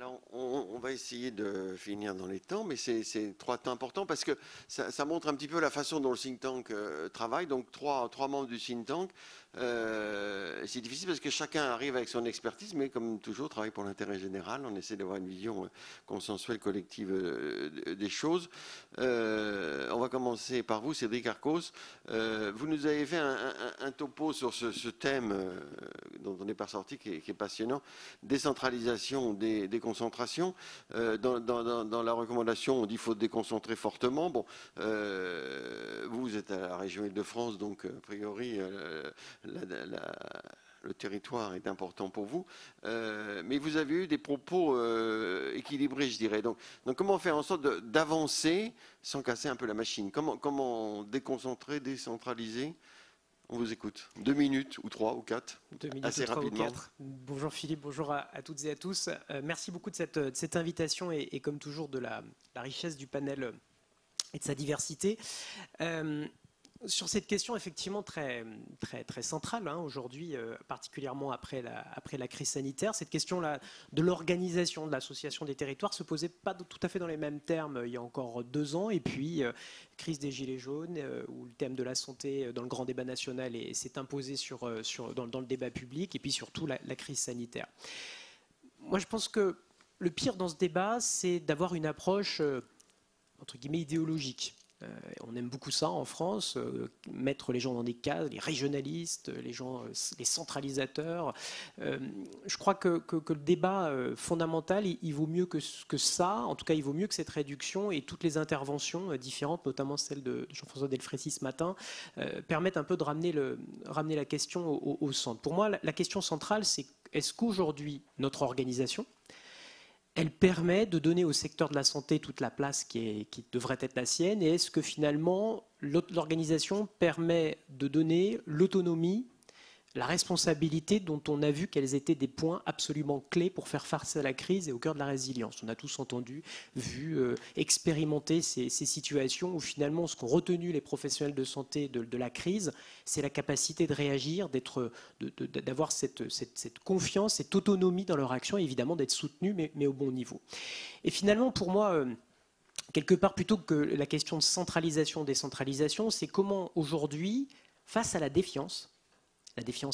Alors, on va essayer de finir dans les temps, mais c'est 3 temps importants parce que ça montre un petit peu la façon dont le think tank travaille. Donc, trois membres du think tank. C'est difficile parce que chacun arrive avec son expertise, mais comme toujours, travaille pour l'intérêt général. On essaie d'avoir une vision consensuelle, collective des choses. On va commencer par vous, Cédric Arcos. Vous nous avez fait un topo sur ce thème dont on n'est pas sorti, qui est passionnant. Décentralisation, déconcentration. Dans la recommandation, on dit qu'il faut déconcentrer fortement. Bon, vous êtes à la région Île-de-France, donc a priori, le territoire est important pour vous. Mais vous avez eu des propos équilibrés, je dirais. Donc comment faire en sorte d'avancer sans casser un peu la machine? Comment déconcentrer, décentraliser? On vous écoute. 2 minutes, ou 3, ou 4, 2 minutes, assez 3 rapidement. ou 4. Bonjour Philippe, bonjour à toutes et à tous. Merci beaucoup de cette invitation et comme toujours de la richesse du panel et de sa diversité. Sur cette question effectivement très centrale aujourd'hui, particulièrement après la crise sanitaire, cette question-là de l'organisation de l'association des territoires se posait pas tout à fait dans les mêmes termes il y a encore 2 ans, et puis crise des Gilets jaunes, où le thème de la santé dans le grand débat national s'est imposé dans le débat public, et puis surtout la crise sanitaire. Moi je pense que le pire dans ce débat, c'est d'avoir une approche entre guillemets idéologique. On aime beaucoup ça en France, mettre les gens dans des cases, les régionalistes, les centralisateurs. Je crois que le débat fondamental, il vaut mieux que ça. En tout cas, il vaut mieux que cette réduction, et toutes les interventions différentes, notamment celle de Jean-François Delfrécy ce matin, permettent un peu de ramener la question au centre. Pour moi, la question centrale, c'est est-ce qu'aujourd'hui, notre organisation, elle permet de donner au secteur de la santé toute la place qui devrait être la sienne, et est-ce que finalement l'organisation permet de donner l'autonomie, la responsabilité dont on a vu qu'elles étaient des points absolument clés pour faire face à la crise et au cœur de la résilience. On a tous entendu, vu, expérimenté ces situations où finalement ce qu'ont retenu les professionnels de santé de la crise, c'est la capacité de réagir, d'avoir cette confiance, cette autonomie dans leur action, et évidemment d'être soutenus, mais au bon niveau. Et finalement, pour moi, quelque part, plutôt que la question de centralisation, décentralisation, c'est comment aujourd'hui, face à la défiance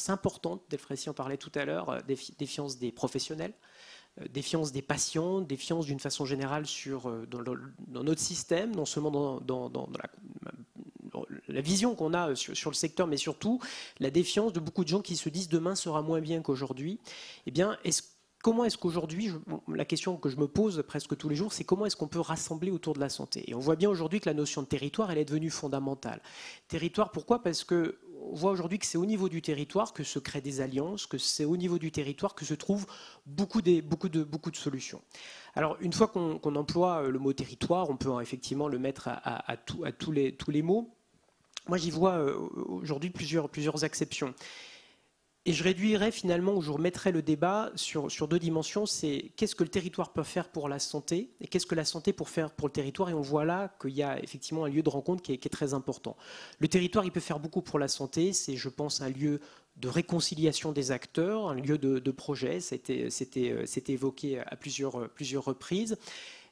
importante, Delfrécy en parlait tout à l'heure, défiance des professionnels, défiance des patients, défiance d'une façon générale dans notre système, non seulement dans la vision qu'on a sur le secteur, mais surtout la défiance de beaucoup de gens qui se disent demain sera moins bien qu'aujourd'hui. Eh bien, comment est-ce qu'aujourd'hui, la question que je me pose presque tous les jours, c'est comment est-ce qu'on peut rassembler autour de la santé? Et on voit bien aujourd'hui que la notion de territoire, elle est devenue fondamentale. Territoire, pourquoi? Parce que on voit aujourd'hui que c'est au niveau du territoire que se créent des alliances, que c'est au niveau du territoire que se trouvent beaucoup de solutions. Alors, une fois qu'on emploie le mot territoire, on peut effectivement le mettre à tous les mots. Moi, j'y vois aujourd'hui plusieurs exceptions. Et je réduirais finalement, ou je remettrais le débat sur 2 dimensions, c'est qu'est-ce que le territoire peut faire pour la santé, et qu'est-ce que la santé peut faire pour le territoire. Et on voit là qu'il y a effectivement un lieu de rencontre qui est très important. Le territoire, il peut faire beaucoup pour la santé, c'est, je pense, un lieu de réconciliation des acteurs, un lieu de projet, c'était évoqué à plusieurs reprises.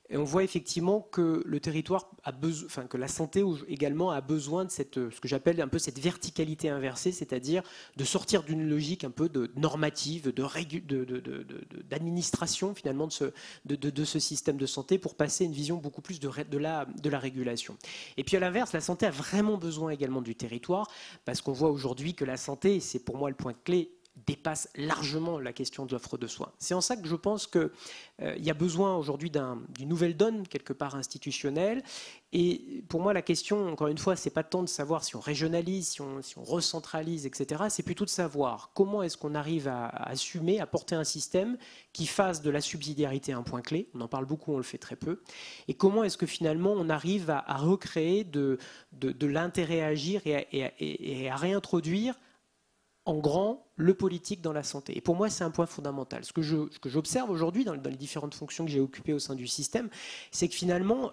Et on voit effectivement que le territoire a besoin, enfin que la santé également a besoin de ce que j'appelle un peu cette verticalité inversée, c'est-à-dire de sortir d'une logique un peu normative, d'administration finalement de ce système de santé, pour passer à une vision beaucoup plus de la régulation. Et puis à l'inverse, la santé a vraiment besoin également du territoire, parce qu'on voit aujourd'hui que la santé, c'est pour moi le point clé, dépasse largement la question de l'offre de soins. C'est en ça que je pense qu'il y a besoin aujourd'hui d'une nouvelle donne, quelque part institutionnelle. Et pour moi, la question, encore une fois, c'est pas tant de savoir si on régionalise, si on recentralise, etc. C'est plutôt de savoir comment est-ce qu'on arrive à assumer, à porter un système qui fasse de la subsidiarité un point clé. On en parle beaucoup, on le fait très peu. Et comment est-ce que finalement on arrive à recréer de l'intérêt à agir et à réintroduire en grand le politique dans la santé. Et pour moi, c'est un point fondamental. Ce que j'observe aujourd'hui dans les différentes fonctions que j'ai occupées au sein du système, c'est que finalement,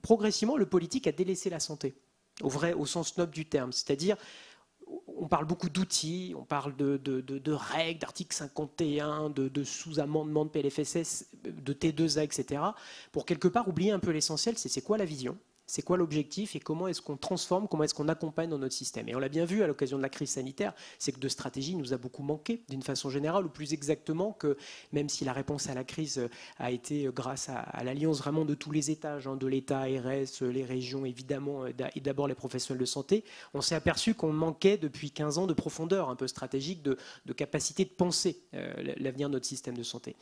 progressivement, le politique a délaissé la santé, au sens noble du terme. C'est-à-dire, on parle beaucoup d'outils, on parle de règles, d'articles 51, de sous-amendements de PLFSS, de T2A, etc. Pour quelque part oublier un peu l'essentiel, c'est quoi la vision ? C'est quoi l'objectif et comment est-ce qu'on transforme, comment est-ce qu'on accompagne dans notre système. Et on l'a bien vu à l'occasion de la crise sanitaire, c'est que de stratégie nous a beaucoup manqué d'une façon générale, ou plus exactement que même si la réponse à la crise a été grâce à l'alliance vraiment de tous les étages, de l'État, ARS, les régions évidemment, et d'abord les professionnels de santé, on s'est aperçu qu'on manquait depuis 15 ans de profondeur un peu stratégique, de capacité de penser l'avenir de notre système de santé.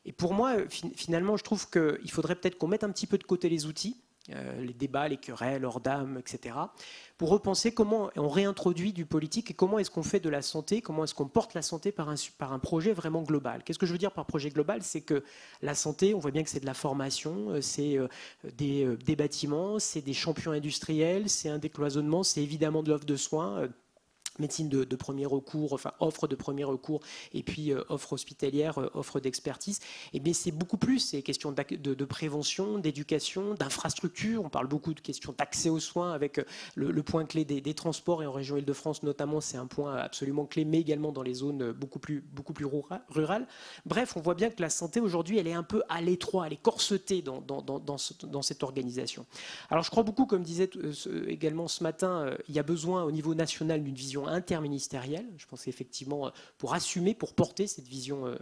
Et pour moi, finalement, je trouve qu'il faudrait peut-être qu'on mette un petit peu de côté les outils, les débats, les querelles, hors d'âme, etc., pour repenser comment on réintroduit du politique et comment est-ce qu'on fait de la santé, comment est-ce qu'on porte la santé par un projet vraiment global. Qu'est-ce que je veux dire par projet global ? C'est que la santé, on voit bien que c'est de la formation, c'est des bâtiments, c'est des champions industriels, c'est un décloisonnement, c'est évidemment de l'offre de soins, médecine de premier recours, enfin offre de premier recours, et puis offre hospitalière, offre d'expertise. Et bien c'est beaucoup plus, c'est questions de prévention, d'éducation, d'infrastructure. On parle beaucoup de questions d'accès aux soins avec le point clé des transports, et en région Île-de-France notamment, c'est un point absolument clé, mais également dans les zones beaucoup plus rurales. Bref, on voit bien que la santé aujourd'hui, elle est un peu à l'étroit, elle est corsetée dans cette organisation. Alors je crois beaucoup, comme disait également ce matin, il y a besoin au niveau national d'une vision interministérielle, je pense effectivement pour assumer, pour porter cette vision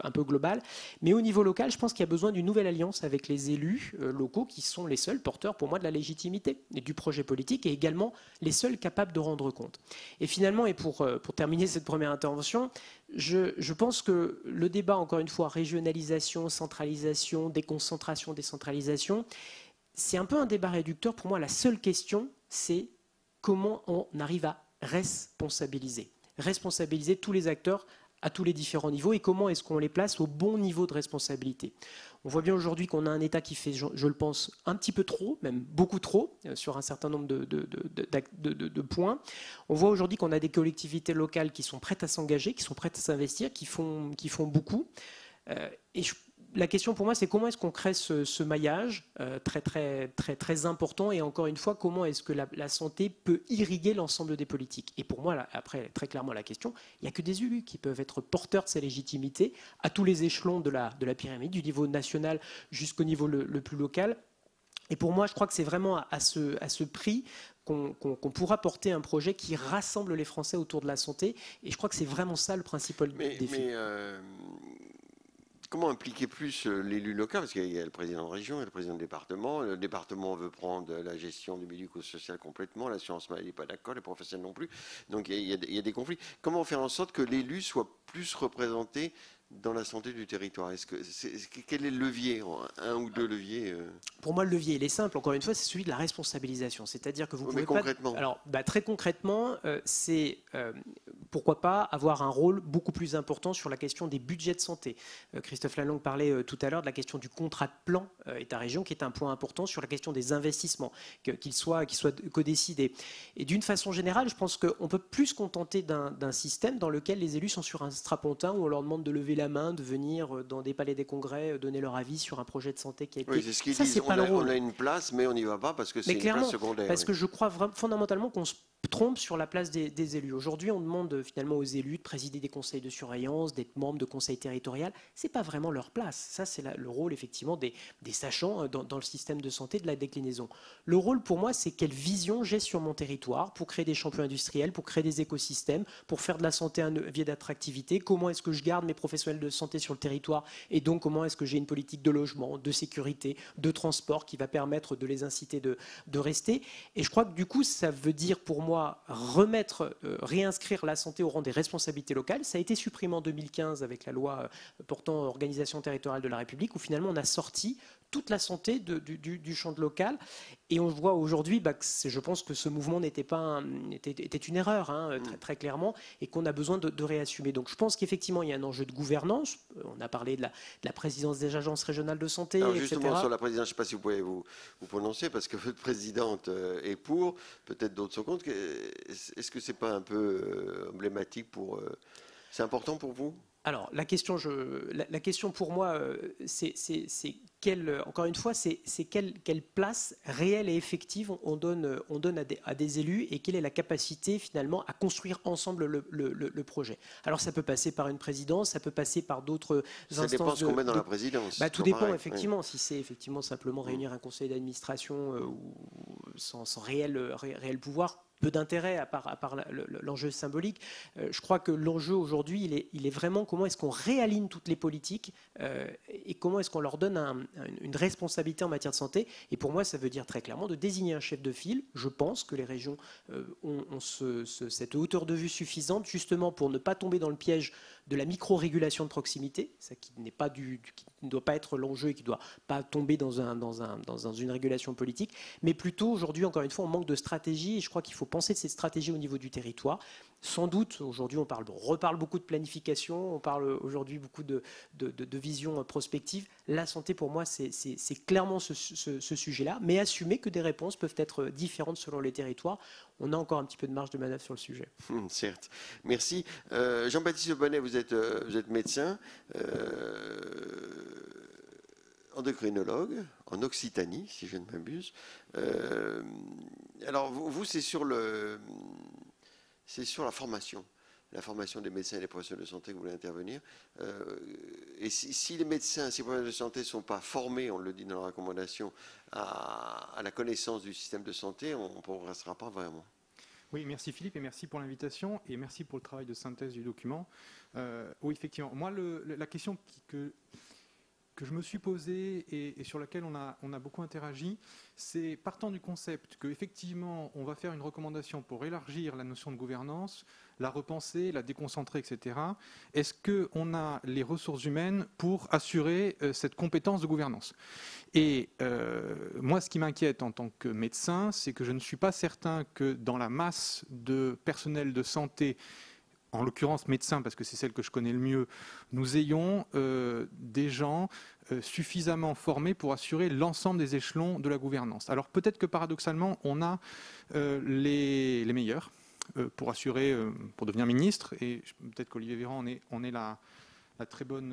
un peu globale. Mais au niveau local, je pense qu'il y a besoin d'une nouvelle alliance avec les élus locaux qui sont les seuls porteurs pour moi de la légitimité et du projet politique, et également les seuls capables de rendre compte. Et finalement, et pour terminer cette première intervention, je pense que le débat, encore une fois, régionalisation, centralisation, déconcentration, décentralisation, c'est un peu un débat réducteur. Pour moi, la seule question, c'est comment on arrive à responsabiliser tous les acteurs à tous les différents niveaux, et comment est-ce qu'on les place au bon niveau de responsabilité. On voit bien aujourd'hui qu'on a un État qui fait, je le pense, un petit peu trop, même beaucoup trop, sur un certain nombre de points. On voit aujourd'hui qu'on a des collectivités locales qui sont prêtes à s'engager, qui sont prêtes à s'investir, qui font beaucoup. Et la question pour moi, c'est comment est-ce qu'on crée ce maillage très important, et encore une fois, comment est-ce que la santé peut irriguer l'ensemble des politiques. Et pour moi, là, après, très clairement, la question, il n'y a que des élus qui peuvent être porteurs de ces légitimités à tous les échelons de la pyramide, du niveau national jusqu'au niveau le plus local. Et pour moi, je crois que c'est vraiment à ce prix qu'on pourra porter un projet qui rassemble les Français autour de la santé. Et je crois que c'est vraiment ça le principal défi. Comment impliquer plus l'élu local? Parce qu'il y a le président de région, il y a le président de département. Le département veut prendre la gestion du médico-social complètement. L'assurance maladie n'est pas d'accord, les professionnels non plus. Donc il y a des conflits. Comment faire en sorte que l'élu soit plus représenté dans la santé du territoire? Quel est le levier? Un ou deux leviers Pour moi, le levier, il est simple. Encore une fois, c'est celui de la responsabilisation. C'est-à-dire que vous pouvez concrètement. Alors, très concrètement, c'est pourquoi pas avoir un rôle beaucoup plus important sur la question des budgets de santé. Christophe Lalonde parlait tout à l'heure de la question du contrat de plan État-région, qui est un point important sur la question des investissements, qu'ils soient codécidés. Et d'une façon générale, je pense qu'on peut plus se contenter d'un système dans lequel les élus sont sur un strapontin où on leur demande de lever la main, de venir dans des palais des congrès donner leur avis sur un projet de santé qui a été... Oui, c'est ce qu'ils disent. On a une place, mais on n'y va pas parce que c'est une place secondaire. Parce que je crois fondamentalement qu'on se trompe sur la place des élus. Aujourd'hui, on demande finalement aux élus de présider des conseils de surveillance, d'être membres de conseils territoriaux. C'est pas vraiment leur place. Ça, c'est le rôle effectivement des sachants dans le système de santé, de la déclinaison. Le rôle pour moi, c'est quelle vision j'ai sur mon territoire pour créer des champions industriels, pour créer des écosystèmes, pour faire de la santé un levier d'attractivité. Comment est-ce que je garde mes professionnels de santé sur le territoire, et donc comment est-ce que j'ai une politique de logement, de sécurité, de transport qui va permettre de les inciter de rester. Et je crois que du coup, ça veut dire pour moi réinscrire la santé au rang des responsabilités locales. Ça a été supprimé en 2015 avec la loi portant organisation territoriale de la République, où finalement on a sorti toute la santé du champ de local. Et on voit aujourd'hui, je pense que ce mouvement était une erreur, très clairement, et qu'on a besoin de réassumer. Donc je pense qu'effectivement, il y a un enjeu de gouvernance. On a parlé de la présidence des agences régionales de santé, alors, etc. Justement, sur la présidence, je ne sais pas si vous pouvez vous prononcer, parce que votre présidente est pour, peut-être d'autres sont contre. Est-ce que ce n'est pas un peu emblématique pour... c'est important pour vous? Alors, la question pour moi, c'est encore une fois, c'est quelle place réelle et effective on donne à des élus et quelle est la capacité finalement à construire ensemble le projet. Alors ça peut passer par une présidence, ça peut passer par d'autres instances. Ça dépend ce qu'on met dans la présidence. Tout dépend pareil, effectivement. Si c'est effectivement simplement réunir un conseil d'administration sans réel pouvoir, peu d'intérêt à part l'enjeu symbolique. Je crois que l'enjeu aujourd'hui, il est vraiment comment est-ce qu'on réaligne toutes les politiques et comment est-ce qu'on leur donne une responsabilité en matière de santé. Et pour moi, ça veut dire très clairement de désigner un chef de file. Je pense que les régions ont cette hauteur de vue suffisante justement pour ne pas tomber dans le piège de la micro-régulation de proximité, ça qui n'est pas qui ne doit pas être l'enjeu et qui ne doit pas tomber dans une régulation politique, mais plutôt aujourd'hui, encore une fois, on manque de stratégie et je crois qu'il faut penser de cette stratégie au niveau du territoire. Sans doute, aujourd'hui, on reparle beaucoup de planification, on parle aujourd'hui beaucoup de vision prospective. La santé, pour moi, c'est clairement ce sujet-là, mais assumer que des réponses peuvent être différentes selon les territoires. On a encore un petit peu de marge de manœuvre sur le sujet. Certes. Merci. Jean-Baptiste Bonnet, vous êtes médecin, endocrinologue en Occitanie, si je ne m'abuse. Alors, vous c'est sur la formation. La formation des médecins et des professionnels de santé que vous voulez intervenir. Et si les médecins, si les professionnels de santé ne sont pas formés, on le dit dans la recommandation, à la connaissance du système de santé, on ne progressera pas vraiment. Oui, merci Philippe et merci pour l'invitation et merci pour le travail de synthèse du document. Oui, effectivement. Moi, la question que je me suis posée et sur laquelle on a beaucoup interagi, c'est partant du concept qu'effectivement, on va faire une recommandation pour élargir la notion de gouvernance, la repenser, la déconcentrer, etc. Est-ce qu'on a les ressources humaines pour assurer cette compétence de gouvernance? Et moi, ce qui m'inquiète en tant que médecin, c'est que je ne suis pas certain que dans la masse de personnel de santé, en l'occurrence médecins, parce que c'est celle que je connais le mieux, nous ayons des gens suffisamment formés pour assurer l'ensemble des échelons de la gouvernance. Alors peut-être que paradoxalement, on a les meilleurs pour assurer, pour devenir ministre, et peut-être qu'Olivier Véran en est la très bon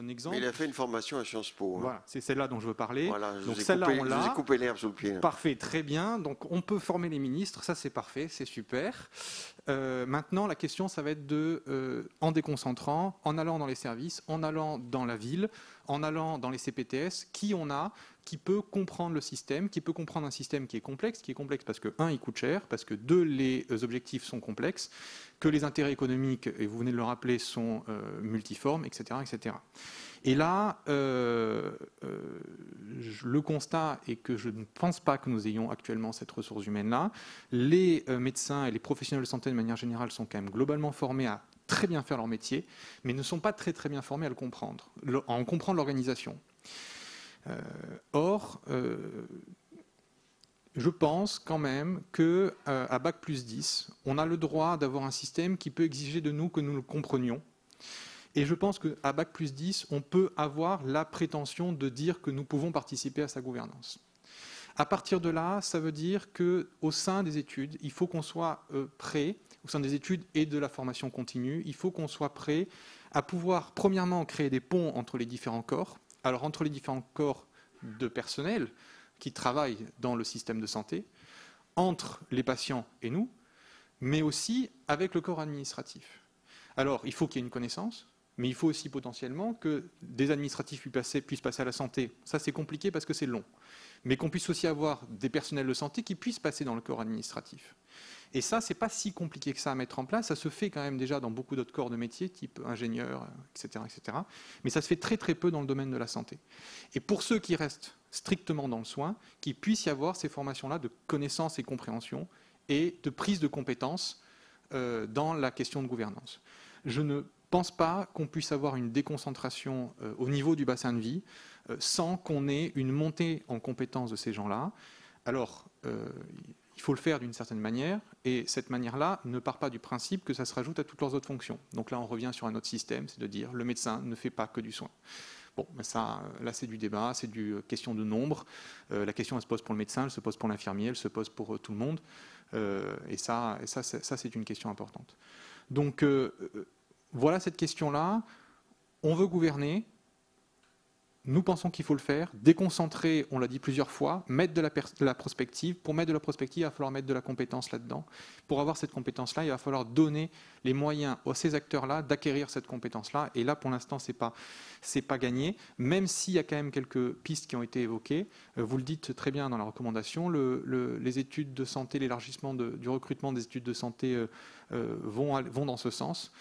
exemple. Mais il a fait une formation à Sciences Po. Hein. Voilà, c'est celle-là dont je veux parler. Voilà, donc celle-là, on l'a. Je vous ai coupé l'herbe sous le pied. Là. Parfait, très bien. Donc on peut former les ministres, ça c'est parfait, c'est super. Maintenant, la question, ça va être en déconcentrant, en allant dans les services, en allant dans la ville, en allant dans les CPTS, qui on a, qui peut comprendre le système, qui peut comprendre un système qui est complexe parce que, un, il coûte cher, parce que, deux, les objectifs sont complexes, que les intérêts économiques, et vous venez de le rappeler, sont multiformes, etc., etc. Et là, le constat est que je ne pense pas que nous ayons actuellement cette ressource humaine-là. Les médecins et les professionnels de santé, de manière générale, sont quand même globalement formés à très bien faire leur métier, mais ne sont pas très très bien formés à le comprendre, à en comprendre l'organisation. Or, je pense quand même qu'à Bac+10, on a le droit d'avoir un système qui peut exiger de nous que nous le comprenions. Et je pense qu'à Bac+10, on peut avoir la prétention de dire que nous pouvons participer à sa gouvernance. À partir de là, ça veut dire qu'au sein des études, il faut qu'on soit prêt, au sein des études et de la formation continue, il faut qu'on soit prêt à pouvoir, premièrement, créer des ponts entre les différents corps. Alors, entre les différents corps de personnel qui travaillent dans le système de santé, entre les patients et nous, mais aussi avec le corps administratif. Alors, il faut qu'il y ait une connaissance, mais il faut aussi potentiellement que des administratifs puissent passer à la santé. Ça, c'est compliqué parce que c'est long. Mais qu'on puisse aussi avoir des personnels de santé qui puissent passer dans le corps administratif. Et ça, c'est pas si compliqué que ça à mettre en place. Ça se fait quand même déjà dans beaucoup d'autres corps de métier, type ingénieur, etc., etc. Mais ça se fait très très peu dans le domaine de la santé. Et pour ceux qui restent strictement dans le soin, qu'il puisse y avoir ces formations-là de connaissance et compréhension et de prise de compétences dans la question de gouvernance. Je ne pense pas qu'on puisse avoir une déconcentration au niveau du bassin de vie sans qu'on ait une montée en compétences de ces gens-là. Alors, il faut le faire d'une certaine manière, et cette manière-là ne part pas du principe que ça se rajoute à toutes leurs autres fonctions. Donc là, on revient sur un autre système, c'est de dire le médecin ne fait pas que du soin. Bon, mais ça, là, c'est du débat, c'est une question de nombre. La question, elle se pose pour le médecin, elle se pose pour l'infirmier, elle se pose pour tout le monde. Et ça c'est une question importante. Donc, voilà cette question-là. On veut gouverner. Nous pensons qu'il faut le faire, déconcentrer, on l'a dit plusieurs fois, mettre de la prospective. Pour mettre de la prospective, il va falloir mettre de la compétence là-dedans. Pour avoir cette compétence-là, il va falloir donner les moyens à ces acteurs-là d'acquérir cette compétence-là. Et là, pour l'instant, c'est pas gagné, même s'il y a quand même quelques pistes qui ont été évoquées. Vous le dites très bien dans la recommandation, les études de santé, l'élargissement du recrutement des études de santé vont dans ce sens.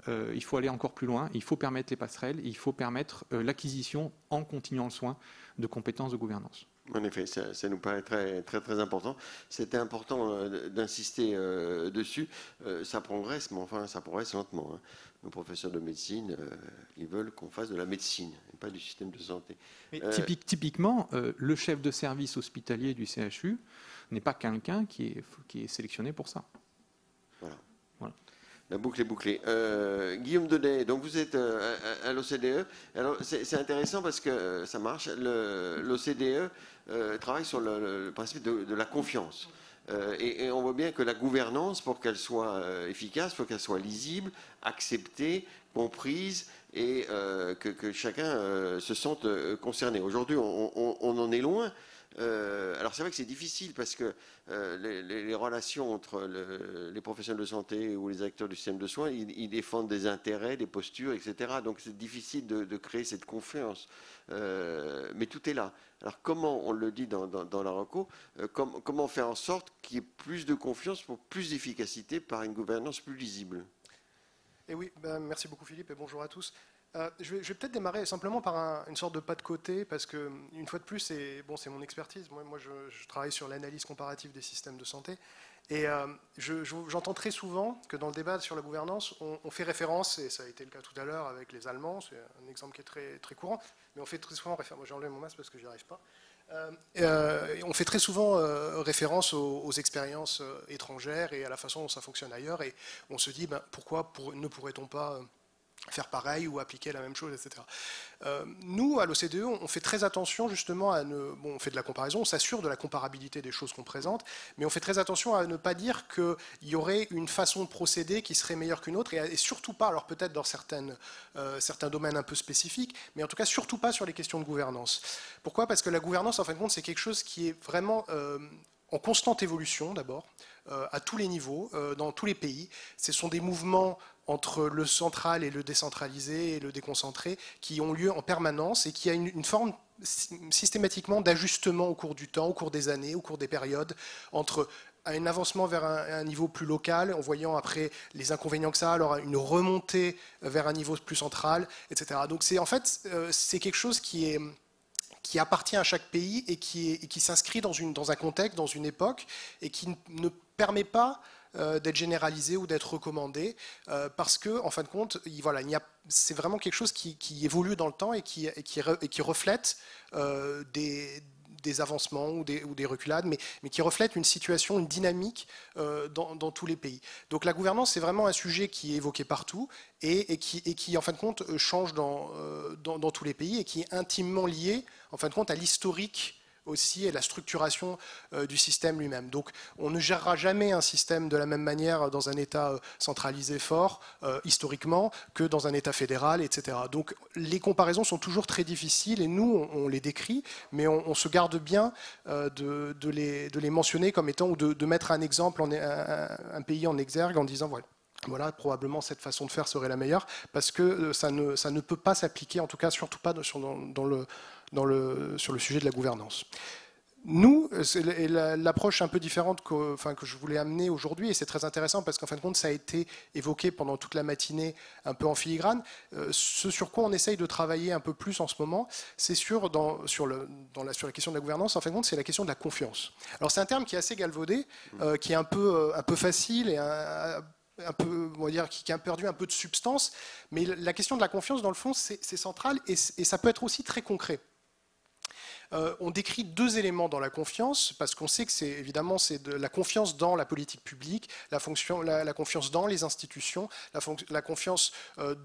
Il faut aller encore plus loin, il faut permettre les passerelles, il faut permettre l'acquisition en continuant le soin de compétences de gouvernance. En effet, ça nous paraît très, très, très important. C'était important d'insister dessus. Ça progresse, mais enfin, ça progresse lentement. Hein. Nos professeurs de médecine, ils veulent qu'on fasse de la médecine, et pas du système de santé. Mais typiquement, le chef de service hospitalier du CHU n'est pas quelqu'un qui est sélectionné pour ça. Voilà. La boucle est bouclée. Guillaume Denet, donc vous êtes à l'OCDE. Alors c'est intéressant parce que ça marche. L'OCDE travaille sur le principe de la confiance. Et on voit bien que la gouvernance, pour qu'elle soit efficace, il faut qu'elle soit lisible, acceptée, comprise et que chacun se sente concerné. Aujourd'hui, on en est loin. Alors c'est vrai que c'est difficile parce que les relations entre les professionnels de santé ou les acteurs du système de soins, ils défendent des intérêts, des postures, etc. Donc c'est difficile de créer cette confiance. Mais tout est là. Alors comment, on le dit dans la reco, comment faire en sorte qu'il y ait plus de confiance pour plus d'efficacité par une gouvernance plus lisible? Et oui, merci beaucoup Philippe et bonjour à tous. Je vais peut-être démarrer simplement par une sorte de pas de côté, parce que, une fois de plus, c'est mon expertise. Moi je travaille sur l'analyse comparative des systèmes de santé. Et j'entends très souvent que dans le débat sur la gouvernance, on fait référence, et ça a été le cas tout à l'heure avec les Allemands, c'est un exemple qui est très, très courant, mais on fait très souvent référence. Moi j'ai enlevé mon masque parce que j'y arrive pas. On fait très souvent référence aux expériences étrangères et à la façon dont ça fonctionne ailleurs. Et on se dit, pourquoi ne pourrait-on pas faire pareil ou appliquer la même chose, etc. Nous, à l'OCDE, on fait très attention justement à on fait de la comparaison, on s'assure de la comparabilité des choses qu'on présente, mais on fait très attention à ne pas dire qu'il y aurait une façon de procéder qui serait meilleure qu'une autre, et surtout pas, alors peut-être dans certains domaines un peu spécifiques, mais en tout cas surtout pas sur les questions de gouvernance. Pourquoi? Parce que la gouvernance, en fin de compte, c'est quelque chose qui est vraiment en constante évolution, d'abord, à tous les niveaux, dans tous les pays. Ce sont des mouvements entre le central et le décentralisé et le déconcentré qui ont lieu en permanence et qui a une forme systématiquement d'ajustement au cours du temps, au cours des années, au cours des périodes, entre un avancement vers un niveau plus local, en voyant après les inconvénients que ça a, alors une remontée vers un niveau plus central, etc. Donc en fait, c'est quelque chose qui appartient à chaque pays et qui s'inscrit dans un contexte, dans une époque, et qui ne permet pas d'être généralisé ou d'être recommandé, parce que, en fin de compte, c'est vraiment quelque chose qui évolue dans le temps et qui reflète des avancements ou des reculades, mais qui reflète une situation, une dynamique dans tous les pays. Donc la gouvernance, c'est vraiment un sujet qui est évoqué partout et qui, en fin de compte, change dans tous les pays et qui est intimement lié, en fin de compte, à l'historique aussi et la structuration du système lui-même. Donc on ne gérera jamais un système de la même manière dans un État centralisé fort, historiquement, que dans un État fédéral, etc. Donc les comparaisons sont toujours très difficiles et nous, on les décrit, mais on se garde bien de les mentionner comme étant, ou de mettre un exemple, un pays en exergue en disant voilà, probablement cette façon de faire serait la meilleure, parce que ça ne peut pas s'appliquer, en tout cas surtout pas sur le sujet de la gouvernance. Nous, c'est l'approche un peu différente que je voulais amener aujourd'hui, et c'est très intéressant parce qu'en fin de compte, ça a été évoqué pendant toute la matinée un peu en filigrane. Ce sur quoi on essaye de travailler un peu plus en ce moment, c'est sur la question de la gouvernance, en fin de compte, c'est la question de la confiance. Alors c'est un terme qui est assez galvaudé, qui est un peu facile et un peu, on va dire, qui a perdu un peu de substance, mais la question de la confiance, dans le fond, c'est central et ça peut être aussi très concret. On décrit deux éléments dans la confiance, parce qu'on sait que c'est de la confiance dans la politique publique, la confiance dans les institutions, la confiance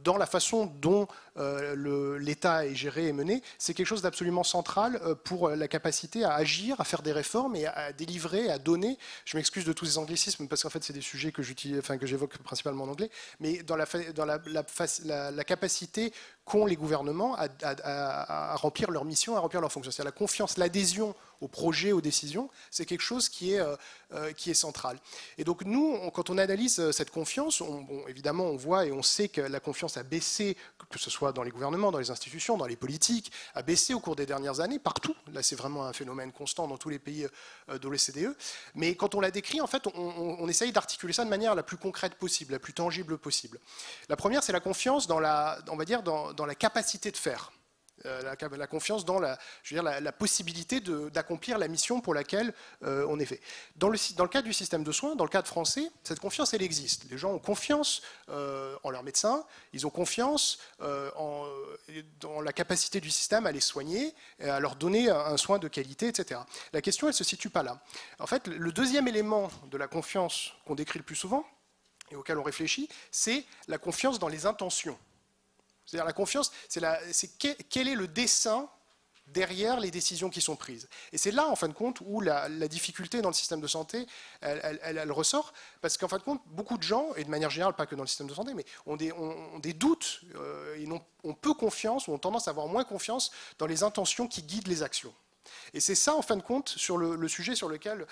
dans la façon dont l'État est géré et mené. C'est quelque chose d'absolument central pour la capacité à agir, à faire des réformes et à délivrer, à donner. Je m'excuse de tous ces anglicismes, parce qu'en fait c'est des sujets que j'évoque principalement en anglais, mais dans la capacité qu'ont les gouvernements à remplir leur mission, à remplir leur fonction. C'est-à-dire la confiance, l'adhésion au projet, aux décisions, c'est quelque chose qui est central. Et donc nous, quand on analyse cette confiance, évidemment on voit et on sait que la confiance a baissé, que ce soit dans les gouvernements, dans les institutions, dans les politiques, a baissé au cours des dernières années, partout. Là c'est vraiment un phénomène constant dans tous les pays de l'OCDE. Mais quand on la décrit, en fait, on essaye d'articuler ça de manière la plus concrète possible, la plus tangible possible. La première, c'est la confiance dans on va dire, dans la capacité de faire. La confiance dans la possibilité d'accomplir la mission pour laquelle on est fait. Dans le cadre du système de soins, dans le cadre français, cette confiance, elle existe. Les gens ont confiance en leurs médecins, ils ont confiance dans la capacité du système à les soigner, à leur donner un soin de qualité, etc. La question, elle ne se situe pas là. En fait, le deuxième élément de la confiance qu'on décrit le plus souvent, et auquel on réfléchit, c'est la confiance dans les intentions. C'est-à-dire la confiance, c'est quel est le dessein derrière les décisions qui sont prises. Et c'est là, en fin de compte, où la difficulté dans le système de santé, elle ressort, parce qu'en fin de compte, beaucoup de gens, et de manière générale, pas que dans le système de santé, mais ont des doutes, ont peu confiance, ou ont tendance à avoir moins confiance dans les intentions qui guident les actions. Et c'est ça, en fin de compte, sur le sujet sur lequel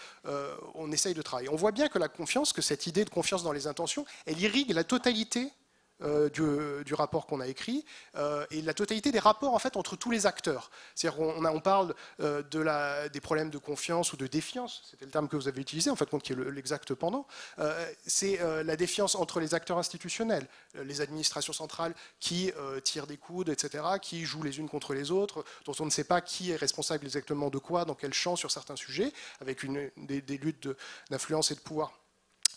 on essaye de travailler. On voit bien que la confiance, que cette idée de confiance dans les intentions, elle irrigue la totalité du rapport qu'on a écrit et la totalité des rapports en fait entre tous les acteurs. C'est-à-dire on parle des problèmes de confiance ou de défiance, c'était le terme que vous avez utilisé en fait, qui est l'exact pendant. C'est la défiance entre les acteurs institutionnels, les administrations centrales qui tirent des coudes, etc., qui jouent les unes contre les autres, dont on ne sait pas qui est responsable exactement de quoi, dans quel champ sur certains sujets, avec des luttes d'influence et de pouvoir.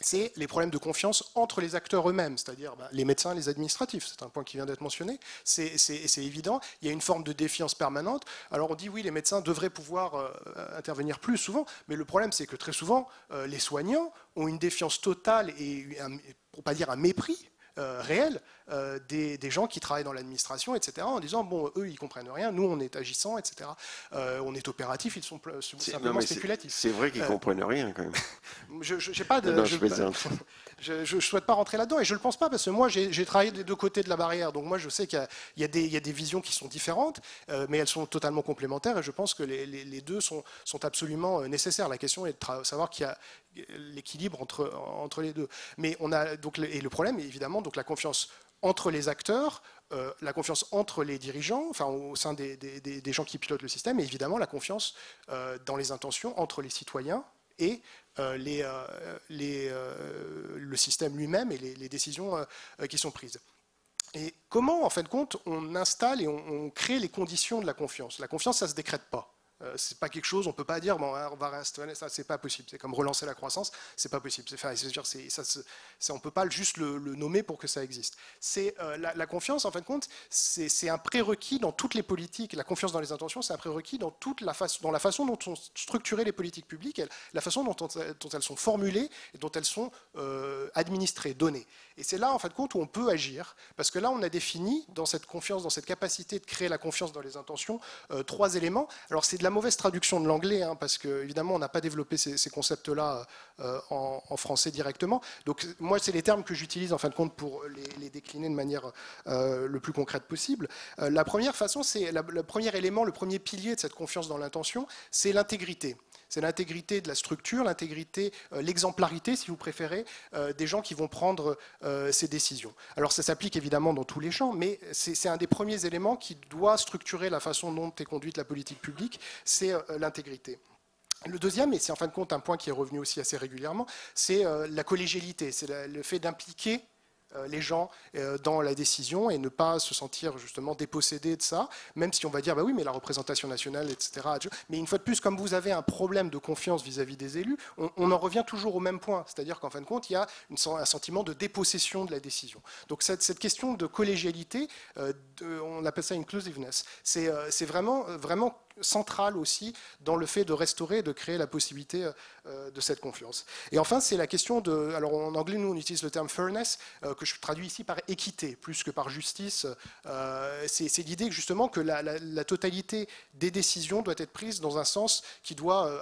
C'est les problèmes de confiance entre les acteurs eux-mêmes, c'est-à-dire les médecins et les administratifs. C'est un point qui vient d'être mentionné. C'est évident. Il y a une forme de défiance permanente. Alors on dit oui, les médecins devraient pouvoir intervenir plus souvent, mais le problème c'est que très souvent, les soignants ont une défiance totale et, pour ne pas dire un mépris réel des gens qui travaillent dans l'administration, etc., en disant, bon, eux, ils ne comprennent rien, nous, on est agissants, etc., on est opératifs, ils sont simplement spéculatifs. C'est vrai qu'ils ne comprennent rien, quand même. Je ne souhaite pas rentrer là-dedans, et je ne le pense pas, parce que moi, j'ai travaillé des deux côtés de la barrière, donc moi, je sais qu'il y a des visions qui sont différentes, mais elles sont totalement complémentaires, et je pense que les deux sont absolument nécessaires. La question est de savoir qu'il y a l'équilibre entre les deux. Mais on a donc, et le problème, évidemment, donc la confiance entre les acteurs, la confiance entre les dirigeants, enfin au sein des gens qui pilotent le système, et évidemment la confiance dans les intentions entre les citoyens et le système lui-même et les décisions qui sont prises. Et comment, en fin de compte, on installe et on crée les conditions de la confiance? La confiance, ça ne se décrète pas. C'est pas quelque chose, on peut pas dire bon, on va rester, ça c'est pas possible. C'est comme relancer la croissance, c'est pas possible. On peut pas juste le nommer pour que ça existe. C'est la confiance, en fin de compte, c'est un prérequis dans toutes les politiques. La confiance dans les intentions, c'est un prérequis dans la façon dont sont structurées les politiques publiques, la façon dont elles sont formulées et dont elles sont administrées, données. Et c'est là, en fin de compte, où on peut agir, parce que là, on a défini dans cette confiance, dans cette capacité de créer la confiance dans les intentions, 3 éléments. Alors c'est de la mauvaise traduction de l'anglais, hein, parce qu'évidemment, on n'a pas développé ces concepts-là en français directement. Donc moi, c'est les termes que j'utilise, en fin de compte, pour les décliner de manière le plus concrète possible. La première façon, c'est le premier élément, le premier pilier de cette confiance dans l'intention, c'est l'intégrité. C'est l'intégrité de la structure, l'intégrité, l'exemplarité, si vous préférez, des gens qui vont prendre ces décisions. Alors ça s'applique évidemment dans tous les champs, mais c'est un des premiers éléments qui doit structurer la façon dont est conduite la politique publique, c'est l'intégrité. Le deuxième, et c'est en fin de compte un point qui est revenu aussi assez régulièrement, c'est la collégialité, c'est le fait d'impliquer les gens dans la décision et ne pas se sentir justement dépossédés de ça, même si on va dire bah oui mais la représentation nationale, etc. Mais une fois de plus, comme vous avez un problème de confiance vis-à-vis des élus, on en revient toujours au même point, c'est-à-dire qu'en fin de compte il y a un sentiment de dépossession de la décision. Donc cette question de collégialité, on appelle ça inclusiveness, c'est vraiment centrale aussi dans le fait de restaurer, de créer la possibilité de cette confiance. Et enfin, c'est la question de... Alors en anglais, nous, on utilise le terme fairness, que je traduis ici par équité, plus que par justice. C'est l'idée que justement que la totalité des décisions doit être prise dans un sens qui doit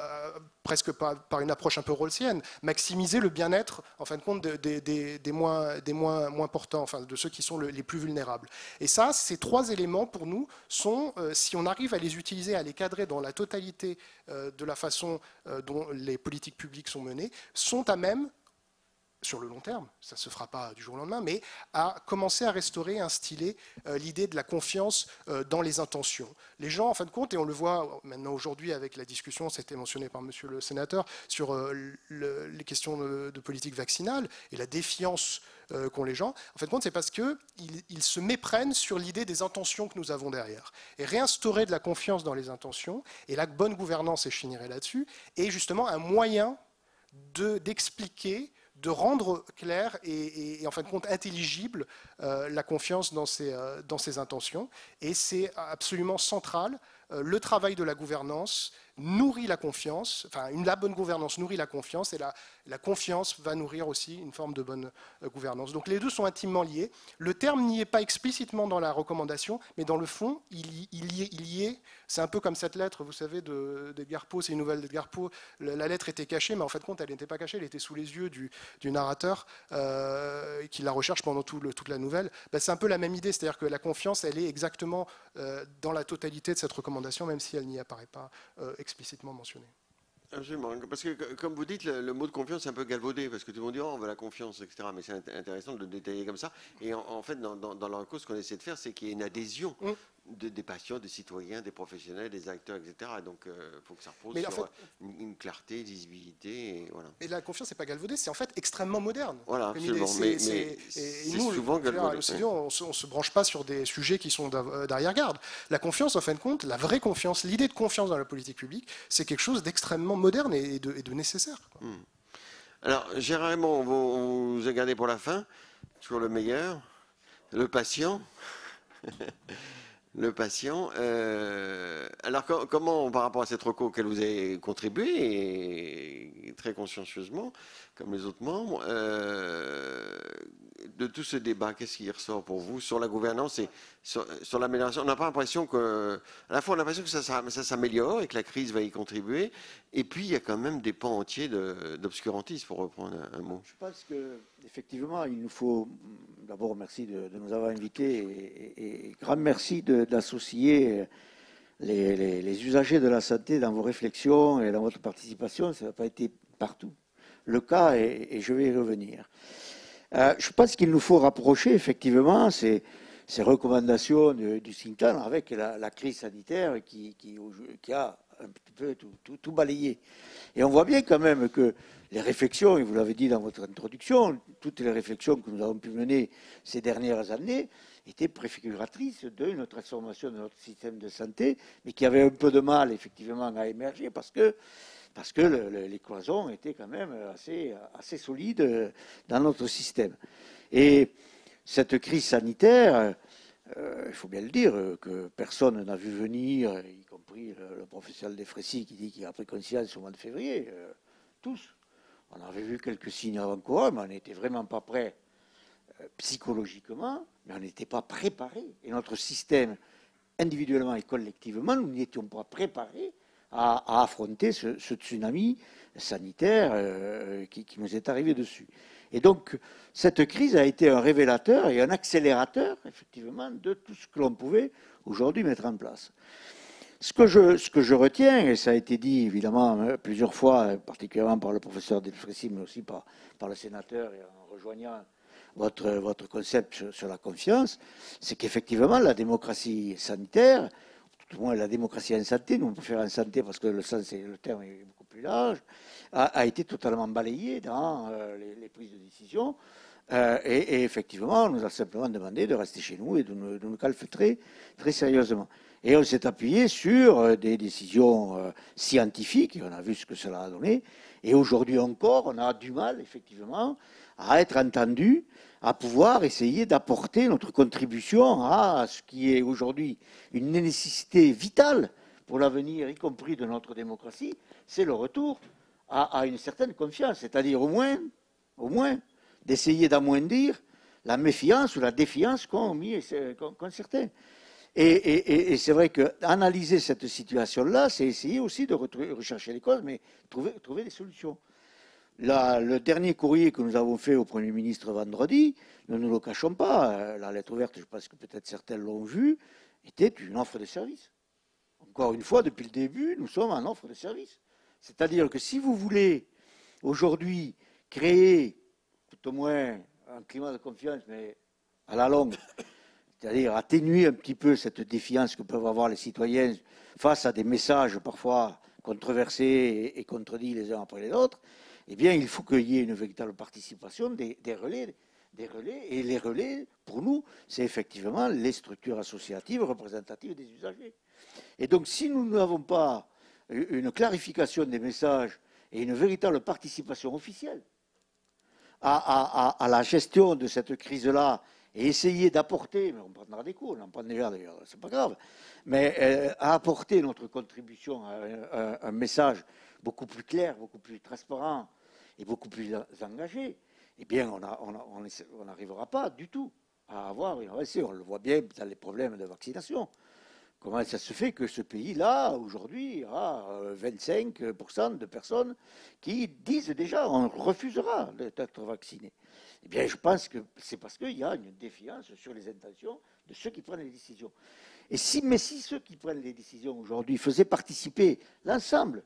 presque par une approche un peu rawlsienne, maximiser le bien-être, en fin de compte, des moins portants, enfin, de ceux qui sont les plus vulnérables. Et ça, ces 3 éléments, pour nous, sont, si on arrive à les utiliser, à les cadrer dans la totalité de la façon dont les politiques publiques sont menées, sont à même, sur le long terme, ça ne se fera pas du jour au lendemain, mais à commencer à restaurer, instiller l'idée de la confiance dans les intentions. Les gens, en fin de compte, et on le voit maintenant aujourd'hui avec la discussion, c'était mentionné par monsieur le sénateur, sur les questions de politique vaccinale et la défiance qu'ont les gens, en fin de compte, c'est parce qu'ils se méprennent sur l'idée des intentions que nous avons derrière. Et réinstaurer de la confiance dans les intentions, et la bonne gouvernance, et je finirai là-dessus, est justement un moyen d'expliquer, de rendre clair et en fin de compte intelligible la confiance dans ces intentions. Et c'est absolument central. Le travail de la gouvernance nourrit la confiance, enfin la bonne gouvernance nourrit la confiance, et la confiance va nourrir aussi une forme de bonne gouvernance. Donc les deux sont intimement liés. Le terme n'y est pas explicitement dans la recommandation, mais dans le fond, il y est. C'est un peu comme cette lettre, vous savez, d'Edgar Poe, c'est une nouvelle d'Edgar Poe. La lettre était cachée, mais en fait, compte, elle n'était pas cachée, elle était sous les yeux du narrateur qui la recherche pendant toute la nouvelle. Ben, c'est un peu la même idée, c'est-à-dire que la confiance, elle est exactement dans la totalité de cette recommandation, même si elle n'y apparaît pas explicitement mentionnée. Absolument, parce que comme vous dites, le mot de confiance est un peu galvaudé, parce que tout le monde dit oh, on veut la confiance, etc. Mais c'est intéressant de le détailler comme ça. Et en fait, dans leur cause, ce qu'on essaie de faire, c'est qu'il y ait une adhésion des patients, des citoyens, des professionnels, des acteurs, etc. Donc, il faut que ça repose sur une clarté, une lisibilité. Et, voilà. Et la confiance, c'est pas galvaudé, c'est en fait extrêmement moderne. Voilà, absolument. Mais c'est souvent galvaudé. On ne se branche pas sur des sujets qui sont d'arrière-garde. La confiance, en fin de compte, la vraie confiance, l'idée de confiance dans la politique publique, c'est quelque chose d'extrêmement moderne et de nécessaire. Quoi. Alors, Gérard Raymond, on vous a gardé pour la fin, toujours le meilleur, le patient. Le patient. Alors, comment, par rapport à cette reco auquel vous avez contribué, et très consciencieusement, comme les autres membres, de tout ce débat, qu'est-ce qui ressort pour vous sur la gouvernance et sur l'amélioration? On n'a pas l'impression que, à la fois, on a l'impression que ça s'améliore et que la crise va y contribuer, et puis il y a quand même des pans entiers d'obscurantisme, pour reprendre un mot. Je pense qu'effectivement, il nous faut d'abord merci de nous avoir invités et grand merci d'associer les usagers de la santé dans vos réflexions et dans votre participation. Ça n'a pas été partout le cas et je vais y revenir. Je pense qu'il nous faut rapprocher effectivement ces recommandations du think tank avec la crise sanitaire qui a un petit peu tout balayé. Et on voit bien quand même que les réflexions, et vous l'avez dit dans votre introduction, toutes les réflexions que nous avons pu mener ces dernières années étaient préfiguratrices d'une transformation de notre système de santé, mais qui avait un peu de mal effectivement à émerger parce que les cloisons étaient quand même assez solides dans notre système. Et cette crise sanitaire, il faut bien le dire, que personne n'a vu venir, y compris le professeur Delfraissy qui dit qu'il a pris conscience au mois de février, tous. On avait vu quelques signes avant-coureurs, mais on n'était vraiment pas prêts psychologiquement, mais on n'était pas préparés. Et notre système, individuellement et collectivement, nous n'étions pas préparés à affronter ce tsunami sanitaire qui nous est arrivé dessus. Et donc, cette crise a été un révélateur et un accélérateur, effectivement, de tout ce que l'on pouvait aujourd'hui mettre en place. Ce que je retiens, et ça a été dit évidemment plusieurs fois, particulièrement par le professeur Delfraissy, mais aussi par le sénateur, et en rejoignant votre concept sur la confiance, c'est qu'effectivement, la démocratie sanitaire, tout au moins la démocratie en santé, nous on peut faire en santé parce que le terme est beaucoup plus large, a été totalement balayée dans les prises de décision. Et effectivement, on nous a simplement demandé de rester chez nous et de nous calfeutrer très sérieusement. Et on s'est appuyé sur des décisions scientifiques, et on a vu ce que cela a donné. Et aujourd'hui encore, on a du mal, effectivement, à être entendu, à pouvoir essayer d'apporter notre contribution à ce qui est aujourd'hui une nécessité vitale pour l'avenir, y compris de notre démocratie, c'est le retour à une certaine confiance, c'est-à-dire au moins d'essayer d'amoindrir la méfiance ou la défiance qu'ont certains. Et c'est vrai qu'analyser cette situation-là, c'est essayer aussi de rechercher les causes, mais trouver des solutions. Là, le dernier courrier que nous avons fait au Premier ministre vendredi, ne nous le cachons pas, la lettre ouverte, je pense que peut-être certains l'ont vue, était une offre de service. Encore une fois, depuis le début, nous sommes en offre de service. C'est-à-dire que si vous voulez aujourd'hui créer, tout au moins, un climat de confiance, mais à la longue, c'est-à-dire atténuer un petit peu cette défiance que peuvent avoir les citoyens face à des messages parfois controversés et contredits les uns après les autres, eh bien, il faut qu'il y ait une véritable participation des relais. Et les relais, pour nous, c'est effectivement les structures associatives représentatives des usagers. Et donc, si nous n'avons pas une clarification des messages et une véritable participation officielle à la gestion de cette crise-là, et essayer d'apporter, mais on prendra des coups, on en prend déjà d'ailleurs, c'est pas grave, mais à apporter notre contribution à un message beaucoup plus clair, beaucoup plus transparent et beaucoup plus engagé, eh bien, on n'arrivera pas du tout à avoir une avancée. On le voit bien dans les problèmes de vaccination. Comment ça se fait que ce pays-là, aujourd'hui, a 25% de personnes qui disent déjà on refusera d'être vacciné? Eh bien, je pense que c'est parce qu'il y a une défiance sur les intentions de ceux qui prennent les décisions. Mais si ceux qui prennent les décisions aujourd'hui faisaient participer l'ensemble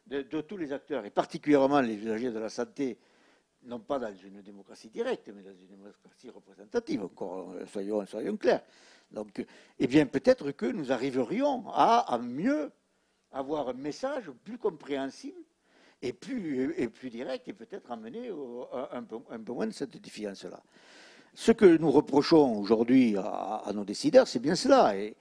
de tous les acteurs, et particulièrement les usagers de la santé, non pas dans une démocratie directe, mais dans une démocratie représentative, encore, soyons clairs. Donc, eh bien, peut-être que nous arriverions à mieux avoir un message plus compréhensible et plus direct, et peut-être amener un peu moins de cette défiance-là. Ce que nous reprochons aujourd'hui à nos décideurs, c'est bien cela. Et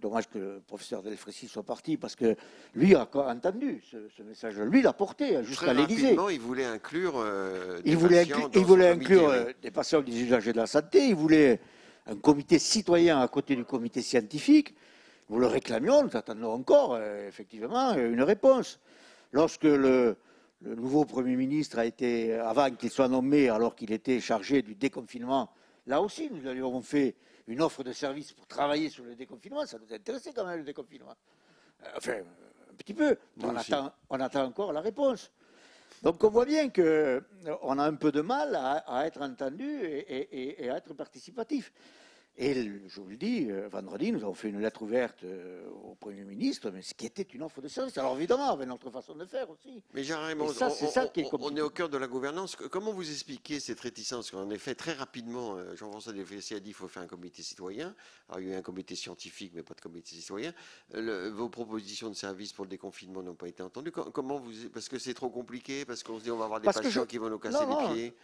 dommage que le professeur Delfrécy soit parti, parce que lui a entendu ce message. Lui l'a porté jusqu'à l'Élysée. Il voulait inclure des patients, des usagers de la santé. Il voulait un comité citoyen à côté du comité scientifique. Nous le réclamions, nous attendons encore, effectivement, une réponse. Lorsque le nouveau Premier ministre a été, avant qu'il soit nommé, alors qu'il était chargé du déconfinement, là aussi, nous lui avons fait une offre de service pour travailler sur le déconfinement. Ça nous intéressait quand même, le déconfinement. Enfin, un petit peu. On attend encore la réponse. Donc on voit bien qu'on a un peu de mal à être entendu et à être participatif. Et je vous le dis, vendredi, nous avons fait une lettre ouverte au Premier ministre, mais ce qui était une offre de service. Alors évidemment, avec notre façon de faire aussi. Mais Jean-Raymond, on est au cœur de la gouvernance. Comment vous expliquez cette réticence? En effet, très rapidement, Jean-François Delfrécy a dit qu'il faut faire un comité citoyen. Alors il y a eu un comité scientifique, mais pas de comité citoyen. Vos propositions de service pour le déconfinement n'ont pas été entendues. Parce que c'est trop compliqué, parce qu'on se dit on va avoir des patients qui vont nous casser les pieds.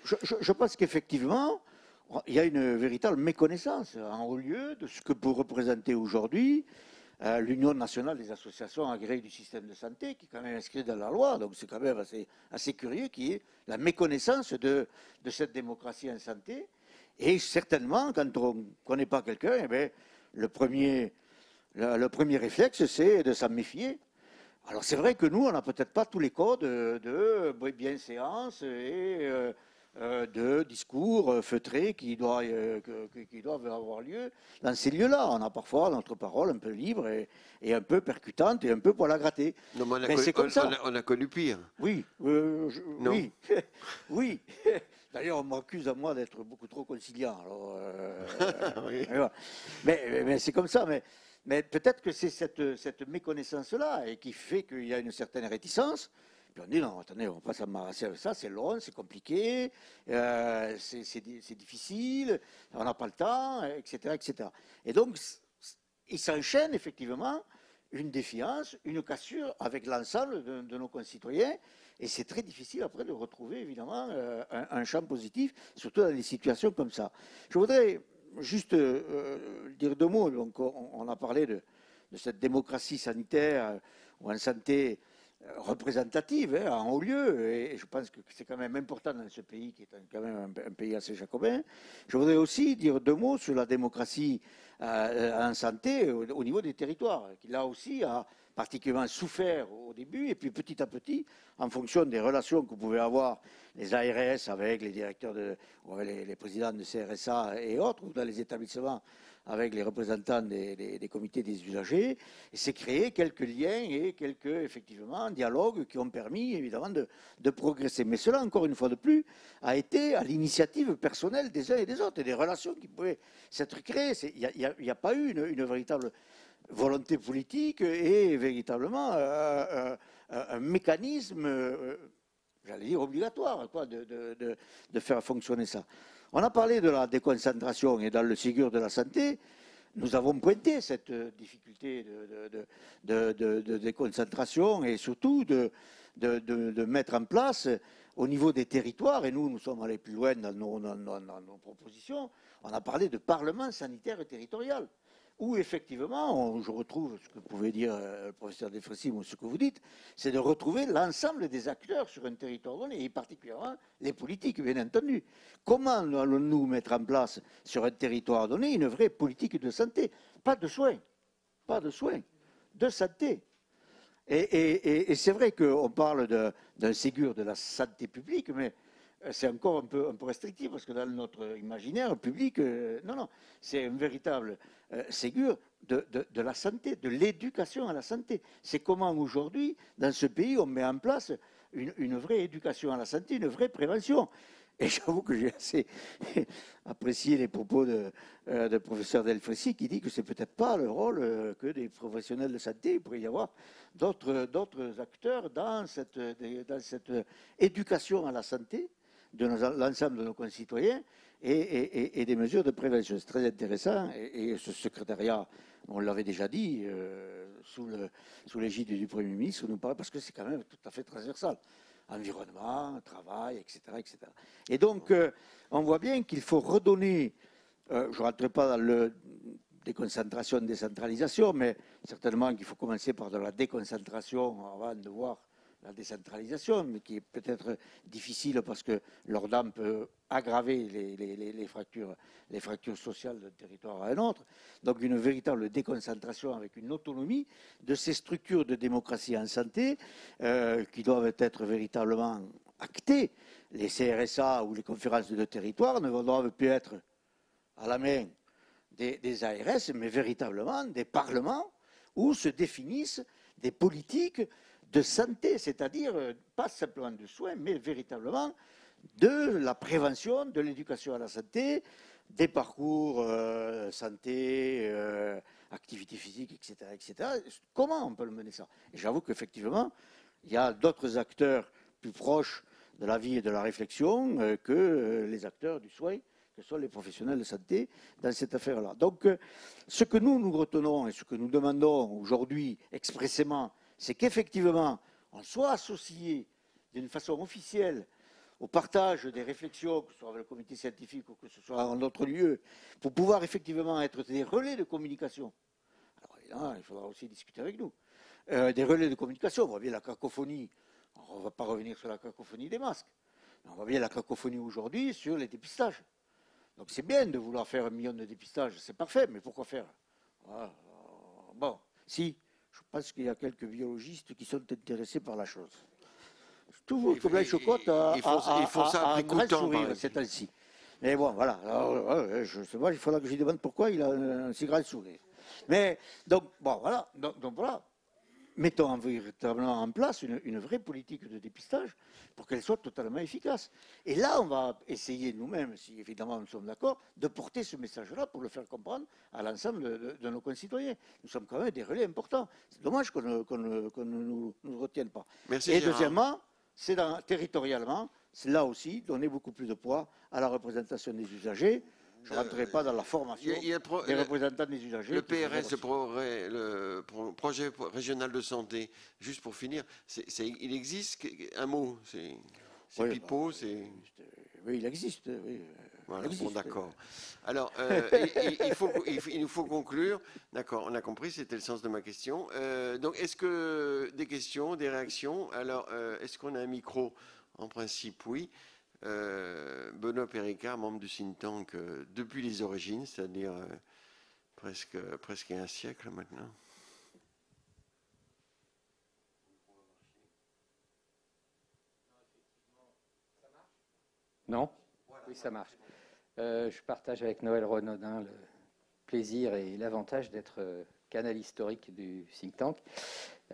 Je pense qu'effectivement, il y a une véritable méconnaissance en haut lieu de ce que peut représenter aujourd'hui l'Union nationale des associations agréées du système de santé, qui est quand même inscrite dans la loi. Donc c'est quand même assez curieux qu'il y ait la méconnaissance de cette démocratie en santé. Et certainement, quand on ne connaît pas quelqu'un, eh bien, le premier réflexe, c'est de s'en méfier. Alors c'est vrai que nous, on n'a peut-être pas tous les codes de bienséance et de discours feutrés qui doivent avoir lieu dans ces lieux-là. On a parfois notre parole un peu libre et un peu percutante et un peu poil à gratter. Non, mais c'est comme ça. On a connu pire. Oui, oui, oui. D'ailleurs, on m'accuse à moi d'être beaucoup trop conciliant. Alors, oui. Mais c'est comme ça. Mais peut-être que c'est cette méconnaissance-là et qui fait qu'il y a une certaine réticence. Puis on dit non, attendez, on va pas s'embarrasser avec ça, c'est long, c'est compliqué, c'est difficile, on n'a pas le temps, etc., etc. Et donc, il s'enchaîne effectivement une défiance, une cassure avec l'ensemble de nos concitoyens. Et c'est très difficile après de retrouver évidemment un champ positif, surtout dans des situations comme ça. Je voudrais juste dire deux mots. Donc, on a parlé de cette démocratie sanitaire ou en santé représentative en haut lieu, et je pense que c'est quand même important dans ce pays qui est quand même un pays assez jacobin. Je voudrais aussi dire deux mots sur la démocratie en santé au niveau des territoires, qui là aussi a particulièrement souffert au début, et puis petit à petit, en fonction des relations que pouvaient avoir les ARS avec les directeurs ou les présidents de CRSA et autres, ou dans les établissements avec les représentants des comités des usagers, et c'est créé quelques liens et quelques, effectivement, dialogues qui ont permis, évidemment, de progresser. Mais cela, encore une fois de plus, a été à l'initiative personnelle des uns et des autres, et des relations qui pouvaient s'être créées. Il n'y a pas eu une véritable volonté politique et véritablement un mécanisme, j'allais dire obligatoire, quoi, de faire fonctionner ça. On a parlé de la déconcentration et dans le Ségur de la santé, nous avons pointé cette difficulté de déconcentration et surtout de mettre en place au niveau des territoires, et nous sommes allés plus loin dans nos propositions, on a parlé de parlement sanitaire territorial, où effectivement, je retrouve ce que pouvait dire le professeur Delfraissy ou ce que vous dites, c'est de retrouver l'ensemble des acteurs sur un territoire donné, et particulièrement les politiques, bien entendu. Comment allons-nous mettre en place sur un territoire donné une vraie politique de santé? Pas de soins, de santé. Et c'est vrai qu'on parle d'un Ségur de la santé publique, mais c'est encore un peu restrictif, parce que dans notre imaginaire public, non, c'est un véritable Ségur de la santé, de l'éducation à la santé. C'est comment aujourd'hui, dans ce pays, on met en place une vraie éducation à la santé, une vraie prévention. Et j'avoue que j'ai assez apprécié les propos de professeur Delfraissy qui dit que c'est peut-être pas le rôle que des professionnels de santé. Il pourrait y avoir d'autres acteurs dans cette éducation à la santé de l'ensemble de nos concitoyens et des mesures de prévention. C'est très intéressant. Et ce secrétariat, on l'avait déjà dit, sous l'égide du Premier ministre, nous paraît, parce que c'est quand même tout à fait transversal. Environnement, travail, etc. etc. Et donc, on voit bien qu'il faut redonner, je ne rentrerai pas dans le déconcentration, décentralisation, mais certainement qu'il faut commencer par de la déconcentration avant de voir la décentralisation, mais qui est peut-être difficile parce que l'ORDAM peut aggraver les fractures sociales d'un territoire à un autre. Donc une véritable déconcentration avec une autonomie de ces structures de démocratie en santé qui doivent être véritablement actées. Les CRSA ou les conférences de territoire ne doivent plus être à la main des ARS, mais véritablement des parlements où se définissent des politiques de santé, c'est-à-dire pas simplement de soins, mais véritablement de la prévention, de l'éducation à la santé, des parcours santé, activité physique, etc., etc. Comment on peut le mener ça? Et j'avoue qu'effectivement, il y a d'autres acteurs plus proches de la vie et de la réflexion que les acteurs du soin, que sont les professionnels de santé dans cette affaire-là. Donc, ce que nous retenons et ce que nous demandons aujourd'hui expressément, c'est qu'effectivement, on soit associé d'une façon officielle au partage des réflexions, que ce soit avec le comité scientifique ou que ce soit en d'autres lieux, pour pouvoir effectivement être des relais de communication. Alors évidemment, il faudra aussi discuter avec nous. Des relais de communication, on voit bien la cacophonie, on ne va pas revenir sur la cacophonie des masques, on voit bien la cacophonie aujourd'hui sur les dépistages. Donc c'est bien de vouloir faire 1 million de dépistages, c'est parfait, mais pourquoi faire? Voilà. Bon, si. Je pense qu'il y a quelques biologistes qui sont intéressés par la chose. Tout votre blague chocotte il faut ça après coup de temps, sourire, c'est ainsi. Mais bon, voilà. Alors, je sais pas, il faudra que je lui demande pourquoi il a un si grand sourire. Mais, donc, bon, voilà. Donc voilà. Mettons véritablement en place une vraie politique de dépistage pour qu'elle soit totalement efficace. Et là, on va essayer nous-mêmes, si évidemment nous sommes d'accord, de porter ce message-là pour le faire comprendre à l'ensemble de nos concitoyens. Nous sommes quand même des relais importants. C'est dommage qu'on ne nous retienne pas. Merci, et Gérard. deuxièmement, c'est territorialement, c'est là aussi donner beaucoup plus de poids à la représentation des usagers. Je ne rentrerai pas dans la formation des représentants des usagers. Le PRS, le projet régional de santé, juste pour finir, il existe un mot, c'est oui, pipeau, c'est... Oui, il existe. Oui. Voilà, bon, d'accord. Alors, il nous faut conclure. D'accord, on a compris, c'était le sens de ma question. Donc, est-ce que des questions, des réactions? Alors, est-ce qu'on a un micro? En principe, oui. Benoît Péricard, membre du think tank depuis les origines, c'est-à-dire presque un siècle maintenant. Non? Oui, ça marche. Je partage avec Noël Renaudin plaisir et l'avantage d'être canal historique du think tank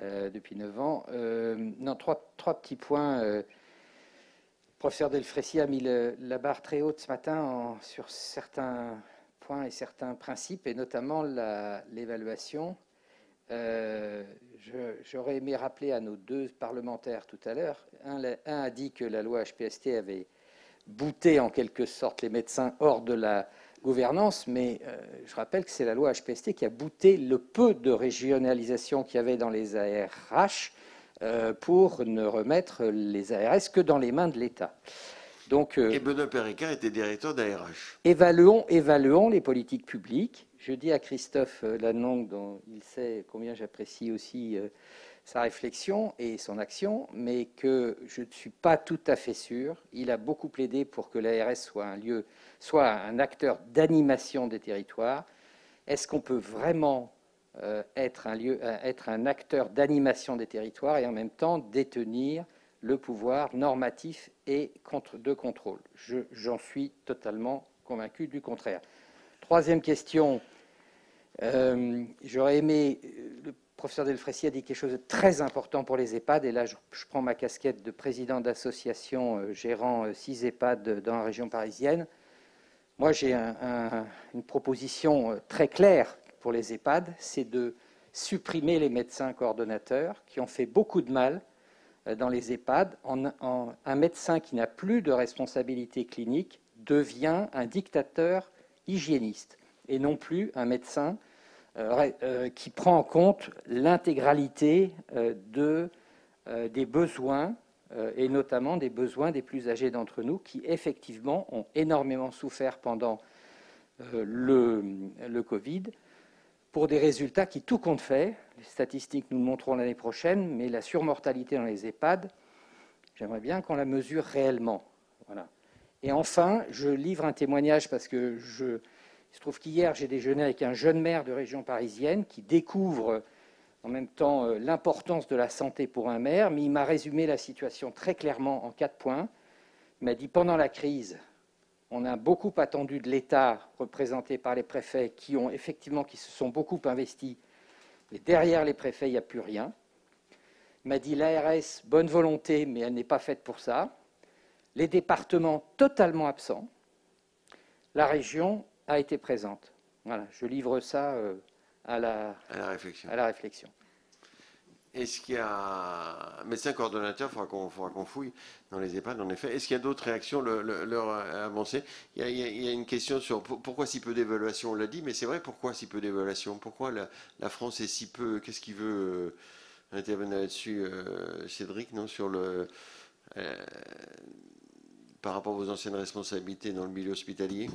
depuis 9 ans. Non, trois petits points. Le professeur Delfraissy a mis la barre très haute ce matin sur certains points et certains principes, et notamment l'évaluation. J'aurais aimé rappeler à nos deux parlementaires tout à l'heure. Un a dit que la loi HPST avait bouté en quelque sorte les médecins hors de la gouvernance, mais je rappelle que c'est la loi HPST qui a bouté le peu de régionalisation qu'il y avait dans les ARH pour ne remettre les ARS que dans les mains de l'État. Donc, et Benoît Péricard était directeur d'ARH. Évaluons les politiques publiques. Je dis à Christophe Lannong, dont il sait combien j'apprécie aussi sa réflexion et son action, mais que je ne suis pas tout à fait sûr. Il a beaucoup plaidé pour que l'ARS soit un acteur d'animation des territoires. Est-ce qu'on peut vraiment être un acteur d'animation des territoires et en même temps détenir le pouvoir normatif et de contrôle? J'en suis totalement convaincu du contraire. Troisième question, j'aurais aimé, le professeur Delfraissy a dit quelque chose de très important pour les EHPAD, et là je prends ma casquette de président d'association gérant 6 EHPAD dans la région parisienne. Moi j'ai une proposition très claire pour les EHPAD, c'est de supprimer les médecins coordonnateurs qui ont fait beaucoup de mal dans les EHPAD. Un médecin qui n'a plus de responsabilité clinique devient un dictateur hygiéniste et non plus un médecin qui prend en compte l'intégralité des besoins et notamment des besoins des plus âgés d'entre nous qui effectivement ont énormément souffert pendant le Covid pour des résultats qui, tout compte fait, les statistiques nous le montreront l'année prochaine, mais la surmortalité dans les EHPAD, j'aimerais bien qu'on la mesure réellement. Voilà. Et enfin, je livre un témoignage parce que il se trouve qu'hier, j'ai déjeuné avec un jeune maire de région parisienne qui découvre en même temps l'importance de la santé pour un maire, mais il m'a résumé la situation très clairement en 4 points. Il m'a dit, pendant la crise, on a beaucoup attendu de l'État, représenté par les préfets, qui se sont beaucoup investis, mais derrière les préfets, il n'y a plus rien. Il m'a dit, l'ARS, bonne volonté, mais elle n'est pas faite pour ça. Les départements, totalement absents. La région a été présente. Voilà, je livre ça à la réflexion. Est-ce qu'il y a médecin coordonnateur, il faudra qu'on fouille dans les EHPAD, en effet. Est-ce qu'il y a d'autres réactions leur avancées? Il y a une question sur pourquoi si peu d'évaluation, on l'a dit, mais c'est vrai, pourquoi si peu d'évaluation? Pourquoi la France est si peu? Qu'est-ce qui veut intervenir là-dessus, Cédric, non, sur par rapport à vos anciennes responsabilités dans le milieu hospitalier?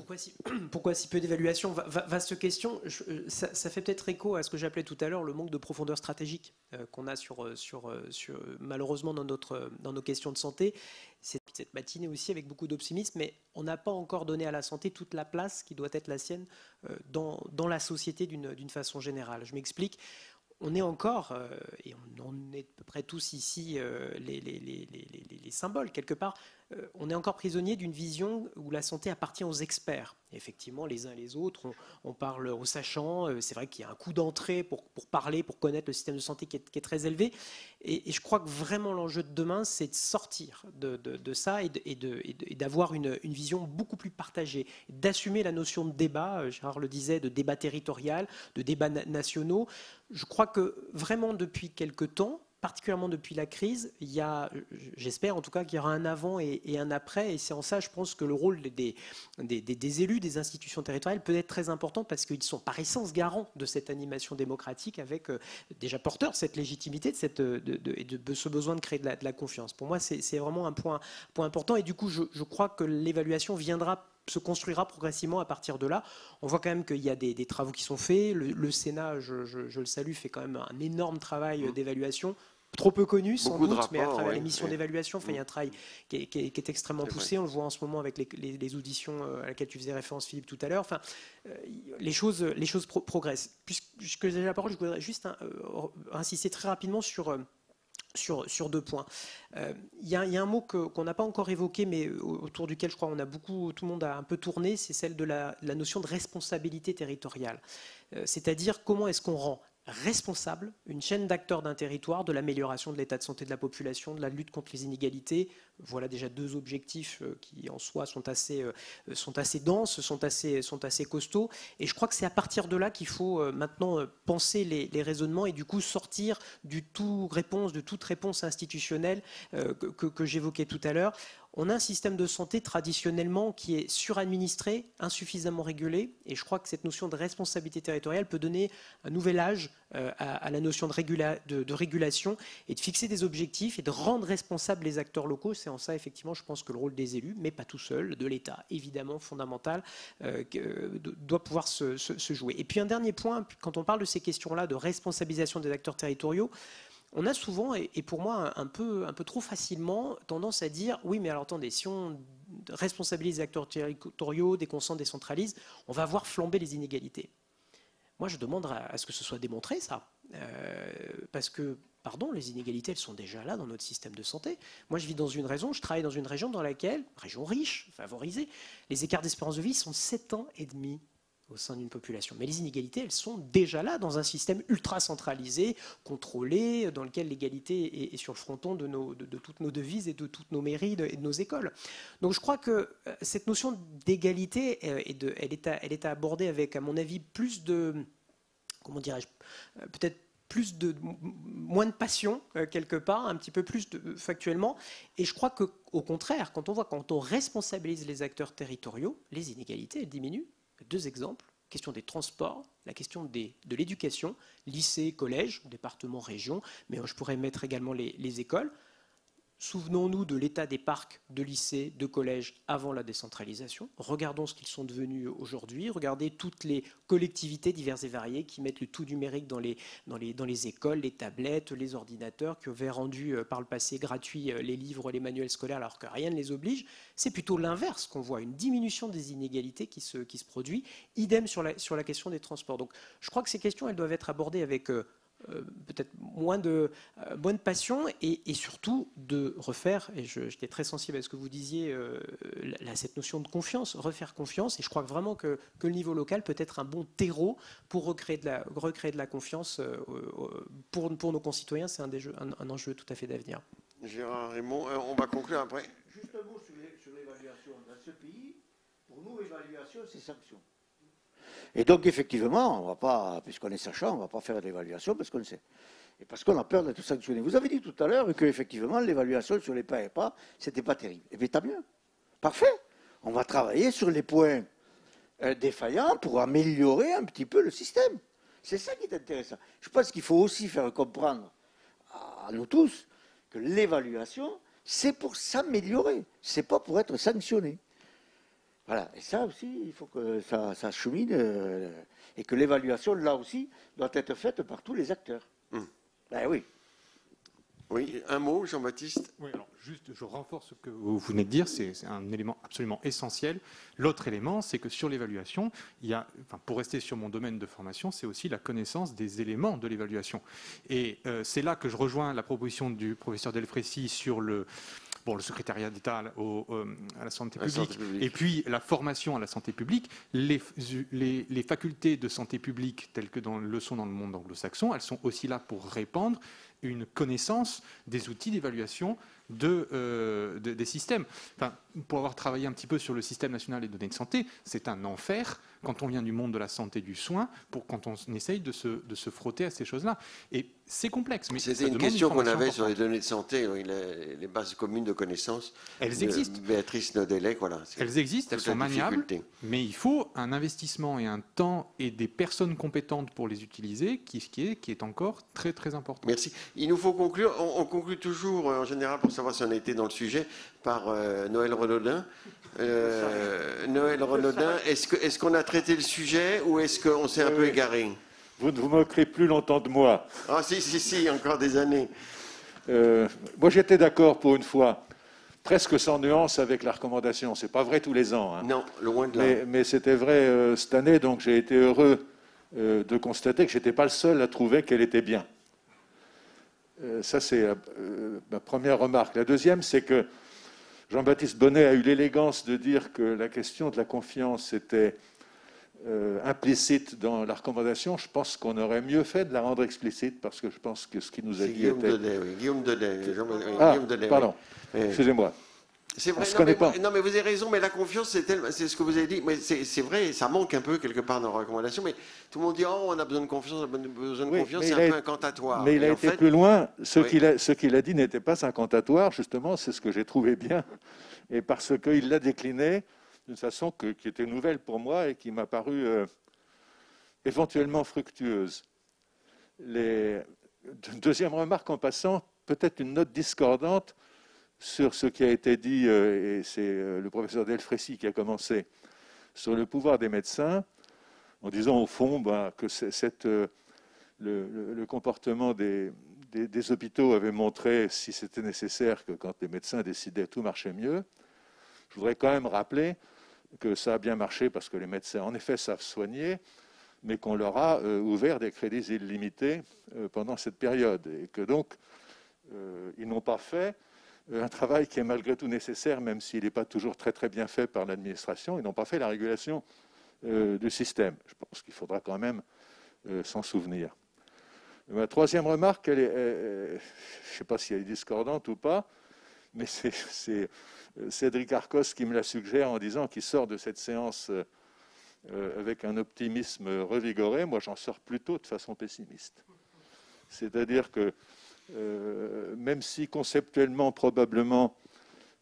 Pourquoi si peu d'évaluation? Vaste question. Ça fait peut-être écho à ce que j'appelais tout à l'heure le manque de profondeur stratégique qu'on a malheureusement dans nos questions de santé. Cette matinée aussi avec beaucoup d'optimisme, mais on n'a pas encore donné à la santé toute la place qui doit être la sienne dans la société d'une façon générale. Je m'explique. On est encore, et on est à peu près tous ici les symboles quelque part, on est encore prisonnier d'une vision où la santé appartient aux experts. Et effectivement, les uns et les autres, on parle aux sachants. C'est vrai qu'il y a un coût d'entrée pour parler, pour connaître le système de santé qui est très élevé. Et je crois que vraiment l'enjeu de demain, c'est de sortir de ça et d'avoir une vision beaucoup plus partagée, d'assumer la notion de débat, Gérard le disait, de débat territorial, de débats nationaux. Je crois que vraiment depuis quelque temps, particulièrement depuis la crise, j'espère en tout cas qu'il y aura un avant et un après, et c'est en ça, je pense, que le rôle des élus, des institutions territoriales peut être très important parce qu'ils sont par essence garants de cette animation démocratique avec déjà porteurs de cette légitimité, de ce besoin de créer de la confiance. Pour moi, c'est vraiment un point important, et du coup, je crois que l'évaluation se construira progressivement à partir de là. On voit quand même qu'il y a des travaux qui sont faits. Le Sénat, je le salue, fait quand même un énorme travail d'évaluation, trop peu connu sans doute, mais à travers les missions d'évaluation, il y a un travail qui est extrêmement poussé. On le voit en ce moment avec les auditions à laquelle tu faisais référence, Philippe, tout à l'heure. Enfin, les choses progressent. Puisque j'ai la parole, je voudrais juste insister très rapidement sur sur 2 points. Il y a un mot qu'on n'a pas encore évoqué, mais autour duquel je crois tout le monde a un peu tourné, c'est celle de la notion de responsabilité territoriale. C'est-à-dire comment est-ce qu'on rend responsable une chaîne d'acteurs d'un territoire de l'amélioration de l'état de santé de la population, de la lutte contre les inégalités. Voilà déjà 2 objectifs qui en soi sont assez denses, sont assez costauds. Et je crois que c'est à partir de là qu'il faut maintenant penser les raisonnements et du coup sortir de toute réponse institutionnelle que j'évoquais tout à l'heure. On a un système de santé traditionnellement qui est suradministré, insuffisamment régulé, et je crois que cette notion de responsabilité territoriale peut donner un nouvel âge à la notion de régulation et de fixer des objectifs et de rendre responsables les acteurs locaux. C'est en ça, effectivement, je pense que le rôle des élus, mais pas tout seul, de l'État, évidemment, fondamental, doit pouvoir se jouer. Et puis un dernier point, quand on parle de ces questions-là de responsabilisation des acteurs territoriaux, on a souvent, et pour moi un peu trop facilement, tendance à dire oui, mais alors attendez, si on responsabilise les acteurs territoriaux, déconcentre, décentralise, on va voir flamber les inégalités. Moi, je demande à ce que ce soit démontré, ça. Parce que, pardon, les inégalités, elles sont déjà là dans notre système de santé. Moi, je travaille dans une région dans laquelle, région riche, favorisée, les écarts d'espérance de vie sont 7 ans et demi au sein d'une population. Mais les inégalités, elles sont déjà là dans un système ultra centralisé, contrôlé, dans lequel l'égalité est sur le fronton de toutes nos devises et de toutes nos mairies et de nos écoles. Donc je crois que cette notion d'égalité, elle est à aborder avec, à mon avis, plus de, comment dirais-je, peut-être moins de passion, quelque part, un petit peu plus factuellement. Et je crois qu'au contraire, quand on responsabilise les acteurs territoriaux, les inégalités, elles diminuent. 2 exemples, la question des transports, la question de l'éducation, lycée, collège, département, région, mais je pourrais mettre également les écoles. Souvenons-nous de l'état des parcs de lycées, de collèges avant la décentralisation. Regardons ce qu'ils sont devenus aujourd'hui. Regardez toutes les collectivités diverses et variées qui mettent le tout numérique dans les écoles, les tablettes, les ordinateurs, qui avaient rendu par le passé gratuits les livres, les manuels scolaires, alors que rien ne les oblige. C'est plutôt l'inverse qu'on voit, une diminution des inégalités qui se produit. Idem sur la question des transports. Donc je crois que ces questions, elles doivent être abordées avec peut-être moins de passion et surtout de refaire, et j'étais très sensible à ce que vous disiez, cette notion de confiance, refaire confiance, et je crois vraiment que le niveau local peut être un bon terreau pour recréer de la confiance pour nos concitoyens. C'est un enjeu tout à fait d'avenir. Gérard Raymond, on va conclure après. Juste un mot sur l'évaluation. Dans ce pays, pour nous, évaluation, c'est sanction. Et donc, effectivement, on va pas, puisqu'on est sachant, on ne va pas faire de l'évaluation parce qu'on le sait. Et parce qu'on a peur d'être sanctionné. Vous avez dit tout à l'heure qu'effectivement, l'évaluation sur les pas et pas, ce n'était pas terrible. Eh bien, tant mieux. Parfait. On va travailler sur les points défaillants pour améliorer un petit peu le système. C'est ça qui est intéressant. Je pense qu'il faut aussi faire comprendre à nous tous que l'évaluation, c'est pour s'améliorer. Ce n'est pas pour être sanctionné. Voilà, et ça aussi, il faut que ça chemine et que l'évaluation, là aussi, doit être faite par tous les acteurs. Ben oui. Oui, un mot, Jean-Baptiste. Oui, alors juste, je renforce ce que vous venez de dire, c'est un élément absolument essentiel. L'autre élément, c'est que sur l'évaluation, pour rester sur mon domaine de formation, c'est aussi la connaissance des éléments de l'évaluation. Et c'est là que je rejoins la proposition du professeur Delfrécy sur le secrétariat d'État à la santé publique, et puis la formation à la santé publique. Les facultés de santé publique, telles que le sont dans le monde anglo-saxon, elles sont aussi là pour répandre une connaissance des outils d'évaluation des systèmes. Enfin, pour avoir travaillé un petit peu sur le système national des données de santé, c'est un enfer quand on vient du monde de la santé du soin, quand on essaye de se frotter à ces choses-là. Et c'est complexe. C'était une question qu'on avait sur les données de santé, les bases communes de connaissances. Elles existent. Béatrice Nodelec, voilà. Elles existent, elles sont maniables, mais il faut un investissement et un temps et des personnes compétentes pour les utiliser, qui est encore très très important. Merci. Il nous faut conclure. On conclut toujours, en général, pour savoir si on a été dans le sujet, par Noël Renaudin. Noël Renaudin, est-ce qu'on a traité le sujet ou est-ce qu'on s'est un peu égaré? Vous ne vous moquerez plus longtemps de moi. Ah si, encore des années. Moi, j'étais d'accord pour une fois, presque sans nuance avec la recommandation. C'est pas vrai tous les ans. Hein. Non, loin de là. Mais c'était vrai cette année, donc j'ai été heureux de constater que je n'étais pas le seul à trouver qu'elle était bien. Ça, c'est ma première remarque. La deuxième, c'est que Jean-Baptiste Bonnet a eu l'élégance de dire que la question de la confiance était implicite dans la recommandation. Je pense qu'on aurait mieux fait de la rendre explicite, parce que je pense que ce qui nous a dit Guillaume était... Delay, oui. Guillaume Delay. Guillaume Delay, pardon, oui. excusez-moi. C'est vrai, non, mais vous avez raison, mais la confiance, c'est ce que vous avez dit. Mais c'est vrai, ça manque un peu quelque part dans la recommandation. Mais tout le monde dit, oh, on a besoin de confiance, on a besoin de confiance, c'est un peu incantatoire. Mais il a été plus loin. Ce qu'il a dit n'était pas incantatoire, justement, c'est ce que j'ai trouvé bien. Et parce qu'il l'a décliné d'une façon qui était nouvelle pour moi et qui m'a paru éventuellement fructueuse. Deuxième remarque en passant, peut-être une note discordante sur ce qui a été dit, et c'est le professeur Delfrécy qui a commencé, sur le pouvoir des médecins, en disant au fond que le comportement des hôpitaux avait montré, si c'était nécessaire, que quand les médecins décidaient, tout marchait mieux. Je voudrais quand même rappeler que ça a bien marché parce que les médecins, en effet, savent soigner, mais qu'on leur a ouvert des crédits illimités pendant cette période, et que donc, ils n'ont pas fait un travail qui est malgré tout nécessaire, même s'il n'est pas toujours très très bien fait par l'administration. Ils n'ont pas fait la régulation du système. Je pense qu'il faudra quand même s'en souvenir. Ma troisième remarque, je ne sais pas si elle est discordante ou pas, mais c'est Cédric Arcos qui me la suggère en disant qu'il sort de cette séance avec un optimisme revigoré. Moi, j'en sors plutôt de façon pessimiste. C'est-à-dire que même si conceptuellement, probablement,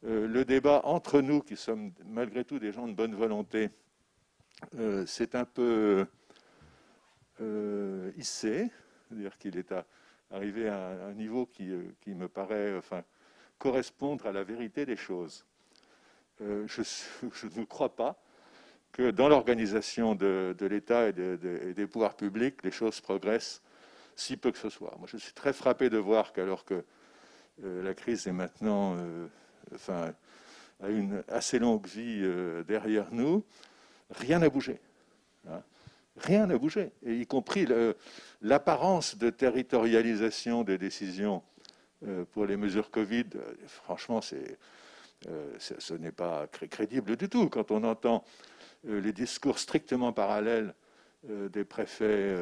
le débat entre nous, qui sommes malgré tout des gens de bonne volonté, c'est un peu hissé, c'est-à-dire qu'il est arrivé à un niveau qui me paraît correspondre à la vérité des choses. Je ne crois pas que dans l'organisation de l'État et des pouvoirs publics, les choses progressent si peu que ce soit. Moi, je suis très frappé de voir qu'alors que la crise est maintenant, a une assez longue vie derrière nous, rien n'a bougé. Hein. Rien n'a bougé, et y compris l'apparence de territorialisation des décisions pour les mesures Covid. Franchement, ce n'est pas crédible du tout. Quand on entend les discours strictement parallèles des préfets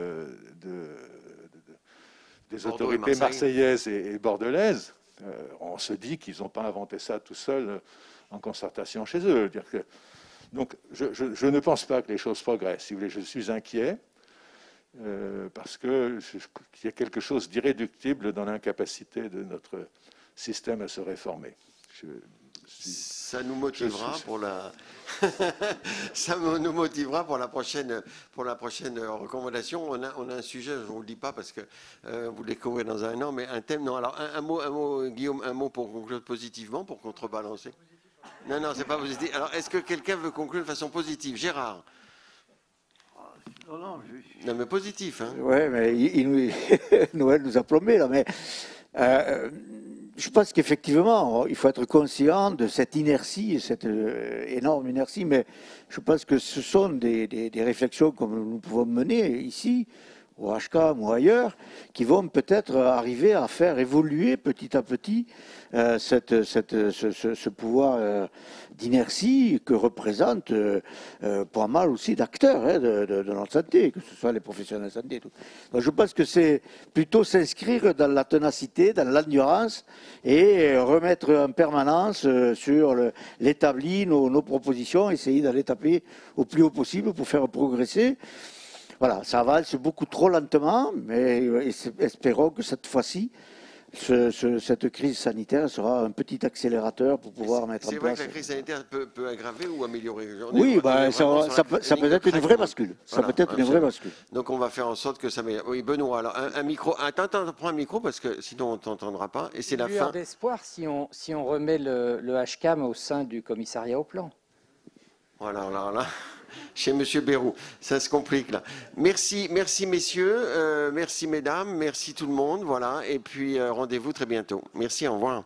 des autorités marseillaises et bordelaises, on se dit qu'ils n'ont pas inventé ça tout seuls en concertation chez eux. Donc, je ne pense pas que les choses progressent. Si vous voulez, je suis inquiet parce qu'il y a quelque chose d'irréductible dans l'incapacité de notre système à se réformer. Ça nous motivera pour la ça nous motivera pour la prochaine recommandation. On a un sujet, je ne vous le dis pas parce que vous le découvrez dans un an, mais un thème. Non, alors un mot, Guillaume, un mot pour conclure positivement, pour contrebalancer. Non, c'est pas positif. Alors, est-ce que quelqu'un veut conclure de façon positive? Gérard? Non, mais positif. Hein. Oui, mais Noël nous a plombé, là. Mais je pense qu'effectivement, il faut être conscient de cette inertie, cette énorme inertie, mais je pense que ce sont des réflexions comme nous pouvons mener ici, au HCAM ou ailleurs, qui vont peut-être arriver à faire évoluer petit à petit ce pouvoir d'inertie que représente pas mal aussi d'acteurs de notre santé, que ce soit les professionnels de santé. Tout. Donc je pense que c'est plutôt s'inscrire dans la ténacité, dans l'endurance et remettre en permanence sur l'établi nos propositions, essayer d'aller taper au plus haut possible pour faire progresser. Voilà, ça avance beaucoup trop lentement, mais espérons que cette fois-ci, cette crise sanitaire sera un petit accélérateur pour pouvoir mettre en place. C'est vrai que la crise sanitaire peut aggraver ou améliorer. Oui, ça peut être une vraie bascule. Ça peut être une vraie bascule. Donc on va faire en sorte que ça améliore. Oui, Benoît, alors un micro. Attends, prends un micro parce que sinon on ne t'entendra pas. Et c'est la fin. D'espoir si on remet le HCAM au sein du commissariat au plan. Voilà, là. Chez M. Bayrou, ça se complique là. Merci messieurs, merci mesdames, merci tout le monde, voilà. Et puis rendez-vous très bientôt. Merci, au revoir.